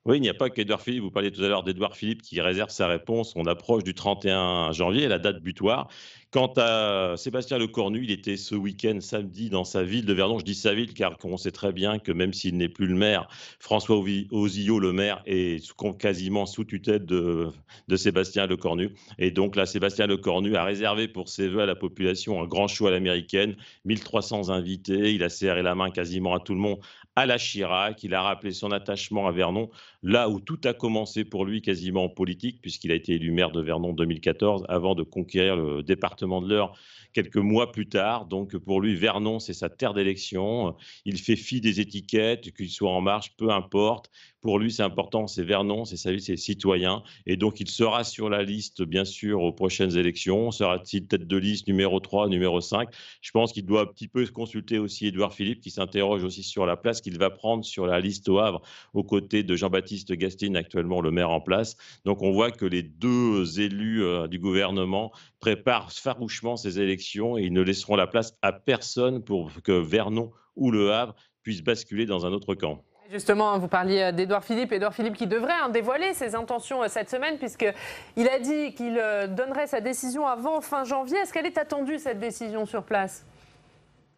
Oui, il n'y a pas qu'Édouard Philippe. Vous parliez tout à l'heure d'Édouard Philippe qui réserve sa réponse. On approche du 31 janvier, la date butoir. Quant à Sébastien Lecornu, il était ce week-end, samedi, dans sa ville de Vernon. Je dis sa ville car on sait très bien que même s'il n'est plus le maire, François Ozillot, le maire, est quasiment sous tutelle de Sébastien Lecornu. Et donc là, Sébastien Lecornu a réservé pour ses vœux à la population un grand show à l'américaine, 1300 invités. Il a serré la main quasiment à tout le monde, à la Chirac. Il a rappelé son attachement à Vernon, là où tout a commencé pour lui quasiment en politique, puisqu'il a été élu maire de Vernon en 2014, avant de conquérir le département de l'Eure quelques mois plus tard. Donc pour lui, Vernon, c'est sa terre d'élection. Il fait fi des étiquettes, qu'il soit en marche, peu importe. Pour lui, c'est important, c'est Vernon, c'est sa vie, c'est les citoyens. Et donc, il sera sur la liste, bien sûr, aux prochaines élections. Sera-t-il tête de liste numéro 3, numéro 5 ? Je pense qu'il doit un petit peu consulter aussi Édouard Philippe, qui s'interroge aussi sur la place qu'il va prendre sur la liste au Havre, aux côtés de Jean-Baptiste Gastine, actuellement le maire en place. Donc, on voit que les deux élus du gouvernement préparent farouchement ces élections, et ils ne laisseront la place à personne pour que Vernon ou le Havre puissent basculer dans un autre camp. Justement, vous parliez d'Édouard Philippe qui devrait dévoiler ses intentions cette semaine, puisqu'il a dit qu'il donnerait sa décision avant fin janvier. Est-ce qu'elle est attendue, cette décision, sur place ?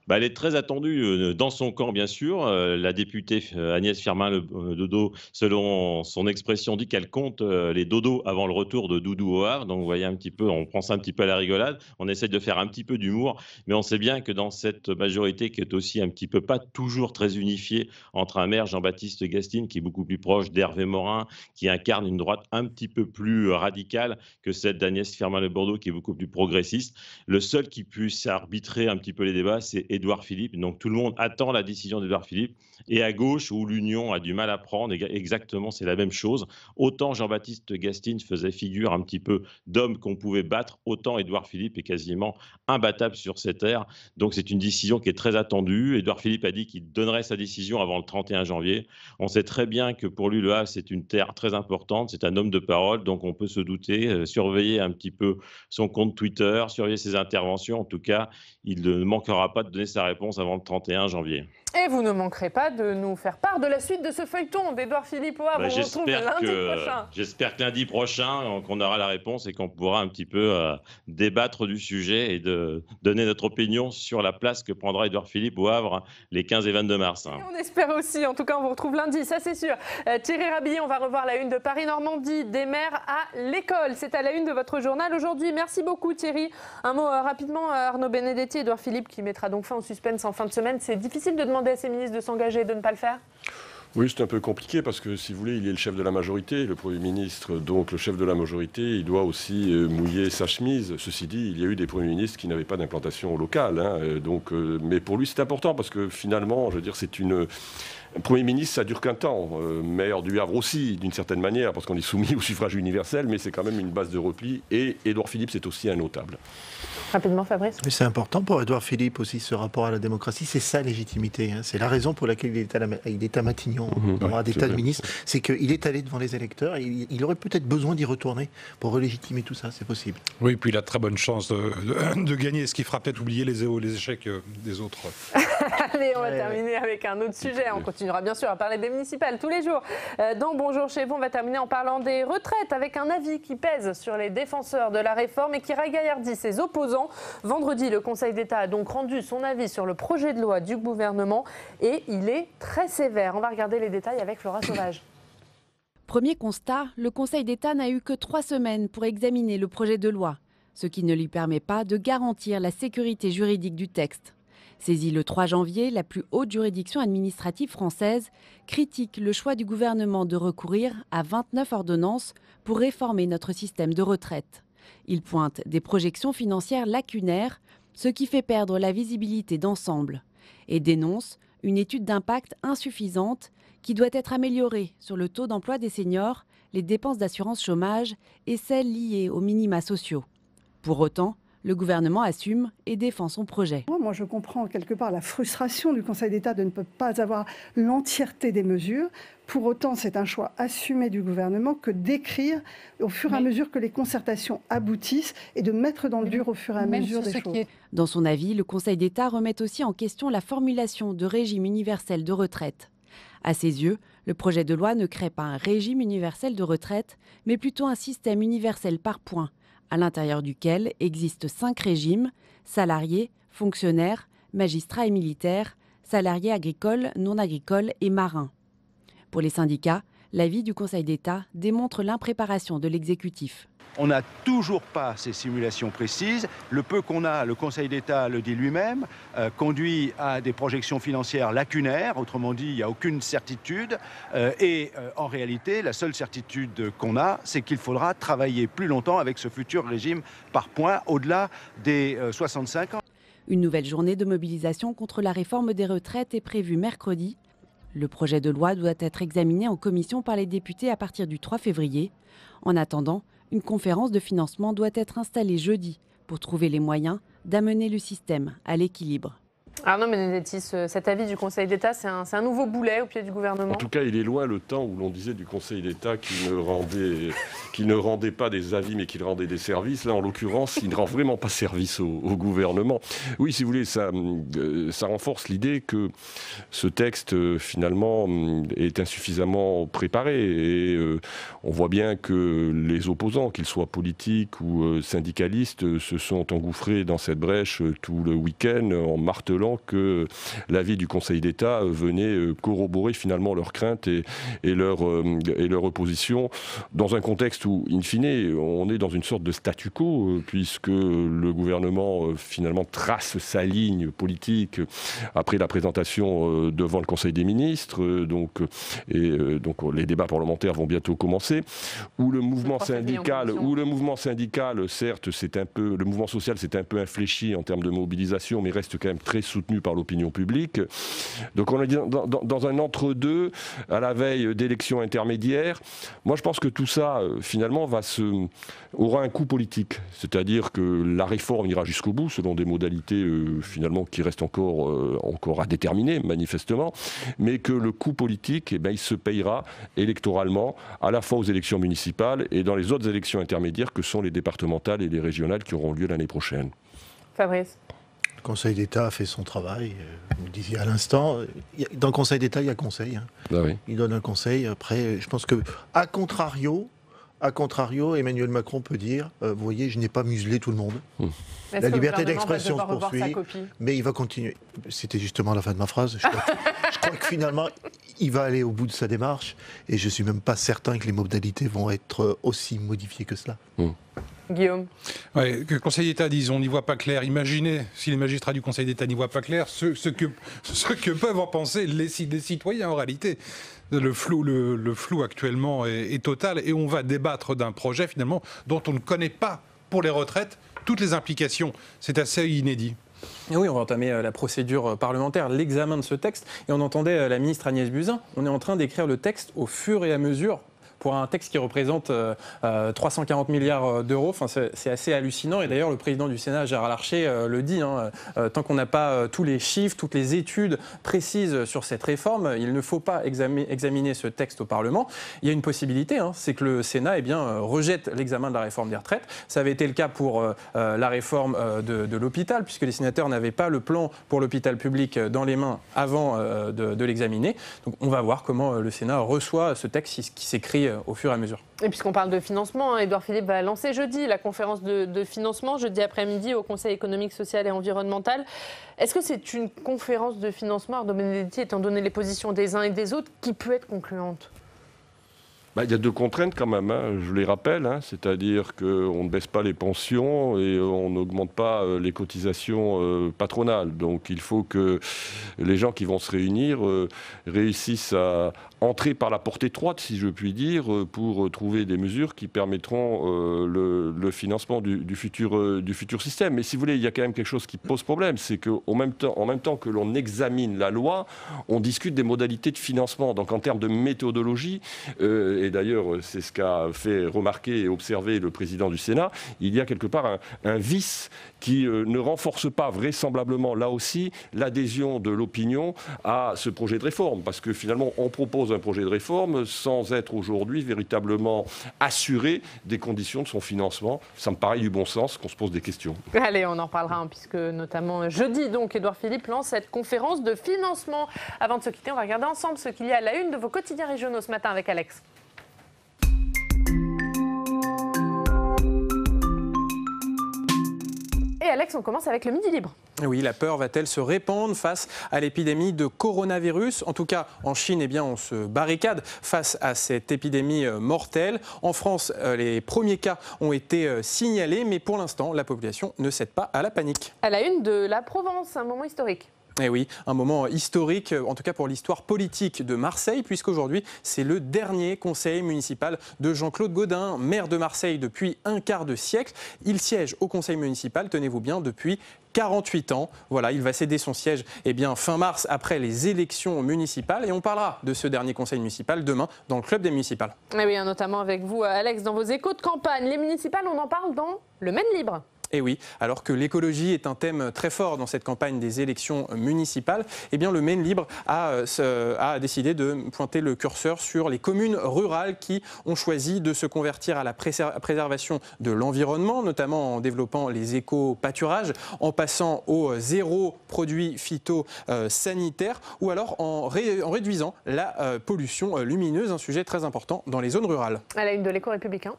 Elle est très attendue dans son camp, bien sûr. La députée Agnès Firmin-Le-Dodo, selon son expression, dit qu'elle compte les dodos avant le retour de Doudou au Havre. Donc, vous voyez un petit peu, on prend ça un petit peu à la rigolade. On essaie de faire un petit peu d'humour, mais on sait bien que dans cette majorité qui est aussi un petit peu pas toujours très unifiée entre un maire, Jean-Baptiste Gastine, qui est beaucoup plus proche d'Hervé Morin, qui incarne une droite un petit peu plus radicale que celle d'Agnès Firmin-Le-Bordeaux, qui est beaucoup plus progressiste. Le seul qui puisse arbitrer un petit peu les débats, c'est Édouard Philippe. Donc tout le monde attend la décision d'Édouard Philippe. Et à gauche, où l'Union a du mal à prendre, exactement, c'est la même chose. Autant Jean-Baptiste Gastine faisait figure un petit peu d'homme qu'on pouvait battre, autant Édouard Philippe est quasiment imbattable sur cette terre. Donc c'est une décision qui est très attendue. Édouard Philippe a dit qu'il donnerait sa décision avant le 31 janvier. On sait très bien que pour lui, le Havre, c'est une terre très importante. C'est un homme de parole, donc on peut se douter, surveiller un petit peu son compte Twitter, surveiller ses interventions. En tout cas, il ne manquera pas de donner sa réponse avant le 31 janvier. Et vous ne manquerez pas de nous faire part de la suite de ce feuilleton d'Édouard Philippe au Havre. On se retrouve lundi prochain. J'espère que lundi prochain, qu'on aura la réponse et qu'on pourra un petit peu débattre du sujet et de donner notre opinion sur la place que prendra Édouard Philippe au Havre les 15 et 22 mars. Et on espère aussi, en tout cas on vous retrouve lundi, ça c'est sûr. Thierry Rabillé, on va revoir la une de Paris-Normandie, des maires à l'école. C'est à la une de votre journal aujourd'hui. Merci beaucoup Thierry. Un mot rapidement, Arnaud Benedetti, Édouard Philippe qui mettra donc fin au suspense en fin de semaine. C'est difficile de demander à ses ministres de s'engager et de ne pas le faire ? Oui, c'est un peu compliqué parce que, si vous voulez, il est le chef de la majorité, le Premier ministre. Donc, le chef de la majorité, il doit aussi mouiller sa chemise. Ceci dit, il y a eu des Premiers ministres qui n'avaient pas d'implantation locale. Mais pour lui, c'est important parce que, finalement, je veux dire, c'est une... Premier ministre, ça dure qu'un temps. Maire du Havre aussi, d'une certaine manière, parce qu'on est soumis au suffrage universel, mais c'est quand même une base de repli. Et Édouard Philippe, c'est aussi un notable. Rapidement, Fabrice. Mais c'est important pour Édouard Philippe aussi, ce rapport à la démocratie. C'est sa légitimité. C'est la raison pour laquelle il est à Matignon, dans des tas de ministres. C'est qu'il est allé devant les électeurs et il aurait peut-être besoin d'y retourner pour relégitimer tout ça. C'est possible. Oui, puis il a très bonne chance de gagner, ce qui fera peut-être oublier les échecs des autres. Allez, on va terminer avec un autre sujet. On continuera bien sûr à parler des municipales tous les jours. Dans Bonjour chez vous, on va terminer en parlant des retraites avec un avis qui pèse sur les défenseurs de la réforme et qui ragaillardit ses opposants. Vendredi, le Conseil d'État a donc rendu son avis sur le projet de loi du gouvernement et il est très sévère. On va regarder les détails avec Flora Sauvage. Premier constat, le Conseil d'État n'a eu que 3 semaines pour examiner le projet de loi, ce qui ne lui permet pas de garantir la sécurité juridique du texte. Saisie le 3 janvier, la plus haute juridiction administrative française critique le choix du gouvernement de recourir à 29 ordonnances pour réformer notre système de retraite. Il pointe des projections financières lacunaires, ce qui fait perdre la visibilité d'ensemble, et dénonce une étude d'impact insuffisante qui doit être améliorée sur le taux d'emploi des seniors, les dépenses d'assurance chômage et celles liées aux minima sociaux. Pour autant, le gouvernement assume et défend son projet. Moi, je comprends quelque part la frustration du Conseil d'État de ne pas avoir l'entièreté des mesures. Pour autant, c'est un choix assumé du gouvernement que d'écrire au fur et à mesure que les concertations aboutissent et de mettre dans le dur au fur et à mesure des choses. Dans son avis, le Conseil d'État remet aussi en question la formulation de régime universel de retraite. À ses yeux, le projet de loi ne crée pas un régime universel de retraite, mais plutôt un système universel par points, à l'intérieur duquel existent 5 régimes, salariés, fonctionnaires, magistrats et militaires, salariés agricoles, non agricoles et marins. Pour les syndicats, l'avis du Conseil d'État démontre l'impréparation de l'exécutif. On n'a toujours pas ces simulations précises. Le peu qu'on a, le Conseil d'État le dit lui-même, conduit à des projections financières lacunaires. Autrement dit, il n'y a aucune certitude. En réalité, la seule certitude qu'on a, c'est qu'il faudra travailler plus longtemps avec ce futur régime par points, au-delà des 65 ans. Une nouvelle journée de mobilisation contre la réforme des retraites est prévue mercredi. Le projet de loi doit être examiné en commission par les députés à partir du 3 février. En attendant, une conférence de financement doit être installée jeudi pour trouver les moyens d'amener le système à l'équilibre. Arnaud Benedetti, cet avis du Conseil d'État, c'est un nouveau boulet au pied du gouvernement. En tout cas, il est loin le temps où l'on disait du Conseil d'État qu'il ne rendait pas des avis, mais qu'il rendait des services. Là, en l'occurrence, il ne rend vraiment pas service au gouvernement. Oui, si vous voulez, ça renforce l'idée que ce texte, finalement, est insuffisamment préparé. Et on voit bien que les opposants, qu'ils soient politiques ou syndicalistes, se sont engouffrés dans cette brèche tout le week-end en martelant que l'avis du Conseil d'État venait corroborer finalement leurs craintes et leur opposition dans un contexte où, in fine, on est dans une sorte de statu quo puisque le gouvernement finalement trace sa ligne politique après la présentation devant le Conseil des ministres, donc les débats parlementaires vont bientôt commencer, où le mouvement syndical, certes, le mouvement social s'est un peu infléchi en termes de mobilisation, mais reste quand même très soutenu par l'opinion publique. Donc on est dans un entre-deux à la veille d'élections intermédiaires. Moi je pense que tout ça finalement aura un coût politique. C'est-à-dire que la réforme ira jusqu'au bout selon des modalités finalement qui restent encore à déterminer manifestement, mais que le coût politique il se payera électoralement à la fois aux élections municipales et dans les autres élections intermédiaires que sont les départementales et les régionales qui auront lieu l'année prochaine. Fabrice. Le Conseil d'État a fait son travail. Vous le disiez à l'instant, dans le Conseil d'État, il y a conseil. Hein. Ah oui. Il donne un conseil. Après, je pense que, à contrario, Emmanuel Macron peut dire, vous voyez, je n'ai pas muselé tout le monde. La liberté d'expression se poursuit, mais il va continuer. C'était justement la fin de ma phrase. Je crois que finalement, il va aller au bout de sa démarche, et je ne suis même pas certain que les modalités vont être aussi modifiées que cela. Guillaume. Ouais, que le Conseil d'État dise on n'y voit pas clair. Imaginez si les magistrats du Conseil d'État n'y voient pas clair, ce que peuvent en penser les citoyens en réalité. Le flou actuellement est total et on va débattre d'un projet finalement dont on ne connaît pas pour les retraites toutes les implications. C'est assez inédit. Et oui, on va entamer la procédure parlementaire, l'examen de ce texte. Et on entendait la ministre Agnès Buzyn. On est en train d'écrire le texte au fur et à mesure pour un texte qui représente 340 milliards d'euros. Enfin, c'est assez hallucinant. Et d'ailleurs, le président du Sénat, Gérard Larcher, le dit, tant qu'on n'a pas tous les chiffres, toutes les études précises sur cette réforme, il ne faut pas examiner ce texte au Parlement. Il y a une possibilité, c'est que le Sénat rejette l'examen de la réforme des retraites. Ça avait été le cas pour la réforme de l'hôpital, puisque les sénateurs n'avaient pas le plan pour l'hôpital public dans les mains avant de l'examiner. Donc on va voir comment le Sénat reçoit ce texte qui s'écrit au fur et à mesure. Et puisqu'on parle de financement, Édouard Philippe va lancer jeudi la conférence de financement, jeudi après-midi au Conseil économique, social et environnemental. Est-ce que c'est une conférence de financement, Arnaud Benedetti, étant donné les positions des uns et des autres, qui peut être concluante ? Il y a deux contraintes quand même, je les rappelle, c'est-à-dire qu'on ne baisse pas les pensions et on n'augmente pas les cotisations patronales. Donc il faut que les gens qui vont se réunir réussissent à entrer par la porte étroite, si je puis dire, pour trouver des mesures qui permettront le financement du futur système. Mais si vous voulez, il y a quand même quelque chose qui pose problème, c'est qu'en même temps que l'on examine la loi, on discute des modalités de financement. Donc en termes de méthodologie, et d'ailleurs c'est ce qu'a fait remarquer et observer le président du Sénat, il y a quelque part un vice qui ne renforce pas vraisemblablement, là aussi, l'adhésion de l'opinion à ce projet de réforme. Parce que finalement, on propose un projet de réforme sans être aujourd'hui véritablement assuré des conditions de son financement. Ça me paraît du bon sens qu'on se pose des questions. Allez, on en reparlera, puisque notamment jeudi, donc, Édouard Philippe lance cette conférence de financement. Avant de se quitter, on va regarder ensemble ce qu'il y a à la une de vos quotidiens régionaux ce matin avec Alex. Et Alex, on commence avec le Midi Libre. Oui, la peur va-t-elle se répandre face à l'épidémie de coronavirus ? En tout cas, en Chine, on se barricade face à cette épidémie mortelle. En France, les premiers cas ont été signalés, mais pour l'instant, la population ne cède pas à la panique. À la une de la Provence, un moment historique. Eh oui, un moment historique, en tout cas pour l'histoire politique de Marseille, puisqu'aujourd'hui, c'est le dernier conseil municipal de Jean-Claude Gaudin, maire de Marseille depuis un quart de siècle. Il siège au conseil municipal, tenez-vous bien, depuis 48 ans. Voilà, il va céder son siège fin mars après les élections municipales. Et on parlera de ce dernier conseil municipal demain dans le club des municipales. Eh oui, notamment avec vous, Alex, dans vos échos de campagne. Les municipales, on en parle dans le Maine Libre. Et oui, alors que l'écologie est un thème très fort dans cette campagne des élections municipales, le Maine Libre a décidé de pointer le curseur sur les communes rurales qui ont choisi de se convertir à la préservation de l'environnement, notamment en développant les éco-pâturages, en passant au zéro produit phytosanitaire ou alors en réduisant la pollution lumineuse, un sujet très important dans les zones rurales. À la une de l'Éco-Républicain.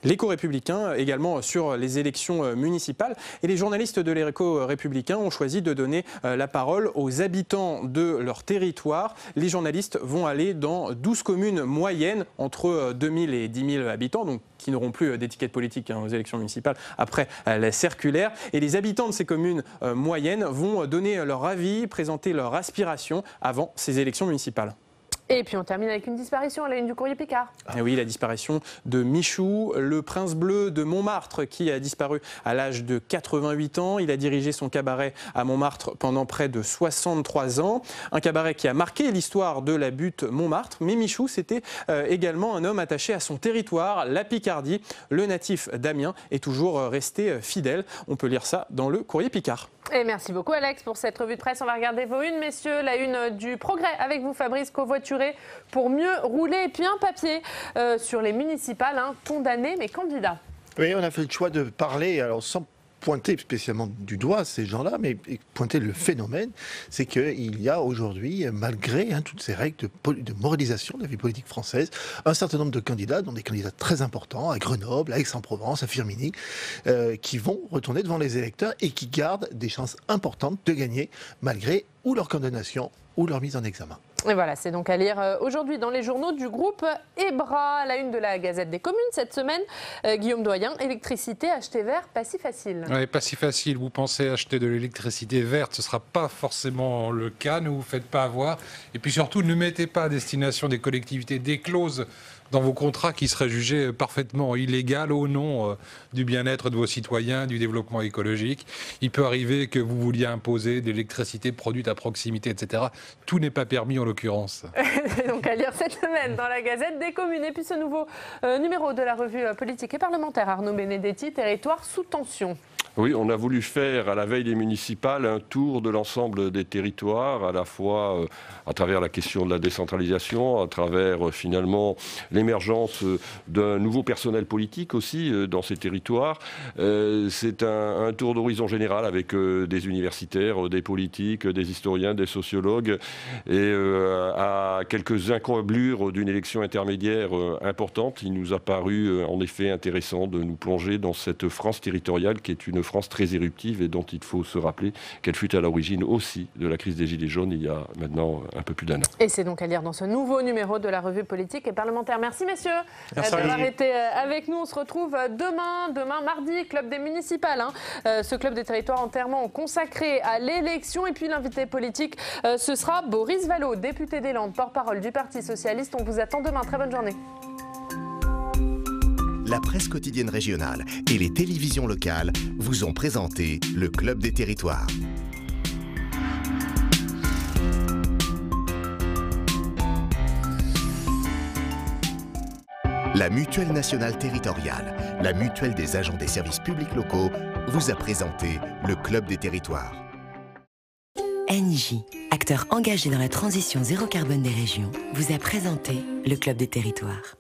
L'Éco-Républicain également sur les élections municipales. Et les journalistes de l'Éco-Républicain ont choisi de donner la parole aux habitants de leur territoire. Les journalistes vont aller dans 12 communes moyennes, entre 2000 et 10 000 habitants, donc qui n'auront plus d'étiquette politique aux élections municipales après la circulaire. Et les habitants de ces communes moyennes vont donner leur avis, présenter leurs aspirations avant ces élections municipales. Et puis on termine avec une disparition à la une du Courrier Picard. Et oui, la disparition de Michou, le prince bleu de Montmartre, qui a disparu à l'âge de 88 ans. Il a dirigé son cabaret à Montmartre pendant près de 63 ans. Un cabaret qui a marqué l'histoire de la butte Montmartre. Mais Michou, c'était également un homme attaché à son territoire, la Picardie. Le natif d'Amiens est toujours resté fidèle. On peut lire ça dans le Courrier Picard. Et merci beaucoup Alex pour cette revue de presse. On va regarder vos unes, messieurs. La une du Progrès avec vous, Fabrice, covoituré pour mieux rouler. Et puis un papier sur les municipales, condamnés mais candidats. Oui, on a fait le choix de parler, alors sans pointer spécialement du doigt ces gens-là, mais pointer le phénomène, c'est qu'il y a aujourd'hui, malgré toutes ces règles de moralisation de la vie politique française, un certain nombre de candidats, dont des candidats très importants, à Grenoble, à Aix-en-Provence, à Firminy, qui vont retourner devant les électeurs et qui gardent des chances importantes de gagner, malgré ou leur condamnation ou leur mise en examen. Et voilà, c'est donc à lire aujourd'hui dans les journaux du groupe EBRA, à la une de la Gazette des communes cette semaine. Guillaume Doyen, électricité achetée vert, pas si facile. Oui, pas si facile. Vous pensez acheter de l'électricité verte, ce ne sera pas forcément le cas. Ne vous faites pas avoir. Et puis surtout, ne mettez pas à destination des collectivités des clauses dans vos contrats qui seraient jugés parfaitement illégales au nom du bien-être de vos citoyens, du développement écologique. Il peut arriver que vous vouliez imposer de l'électricité produite à proximité, etc. Tout n'est pas permis en l'occurrence. Donc à lire cette semaine dans la Gazette des communes. Et puis ce nouveau numéro de la revue politique et parlementaire, Arnaud Benedetti, territoire sous tension. Oui, on a voulu faire à la veille des municipales un tour de l'ensemble des territoires, à la fois à travers la question de la décentralisation, à travers finalement l'émergence d'un nouveau personnel politique aussi dans ces territoires. C'est un tour d'horizon général avec des universitaires, des politiques, des historiens, des sociologues et à quelques encablures d'une élection intermédiaire importante. Il nous a paru en effet intéressant de nous plonger dans cette France territoriale qui est une France très éruptive et dont il faut se rappeler qu'elle fut à l'origine aussi de la crise des Gilets jaunes il y a maintenant un peu plus d'1 an. Et c'est donc à lire dans ce nouveau numéro de la revue politique et parlementaire. Merci messieurs d'avoir été avec nous. On se retrouve demain mardi, club des municipales. Ce club des territoires entièrement consacré à l'élection. Et puis l'invité politique, ce sera Boris Vallaud, député des Landes, porte-parole du Parti socialiste. On vous attend demain. Très bonne journée. La presse quotidienne régionale et les télévisions locales vous ont présenté le Club des territoires. La Mutuelle nationale territoriale, la mutuelle des agents des services publics locaux, vous a présenté le Club des territoires. Engie, acteur engagé dans la transition zéro carbone des régions, vous a présenté le Club des territoires.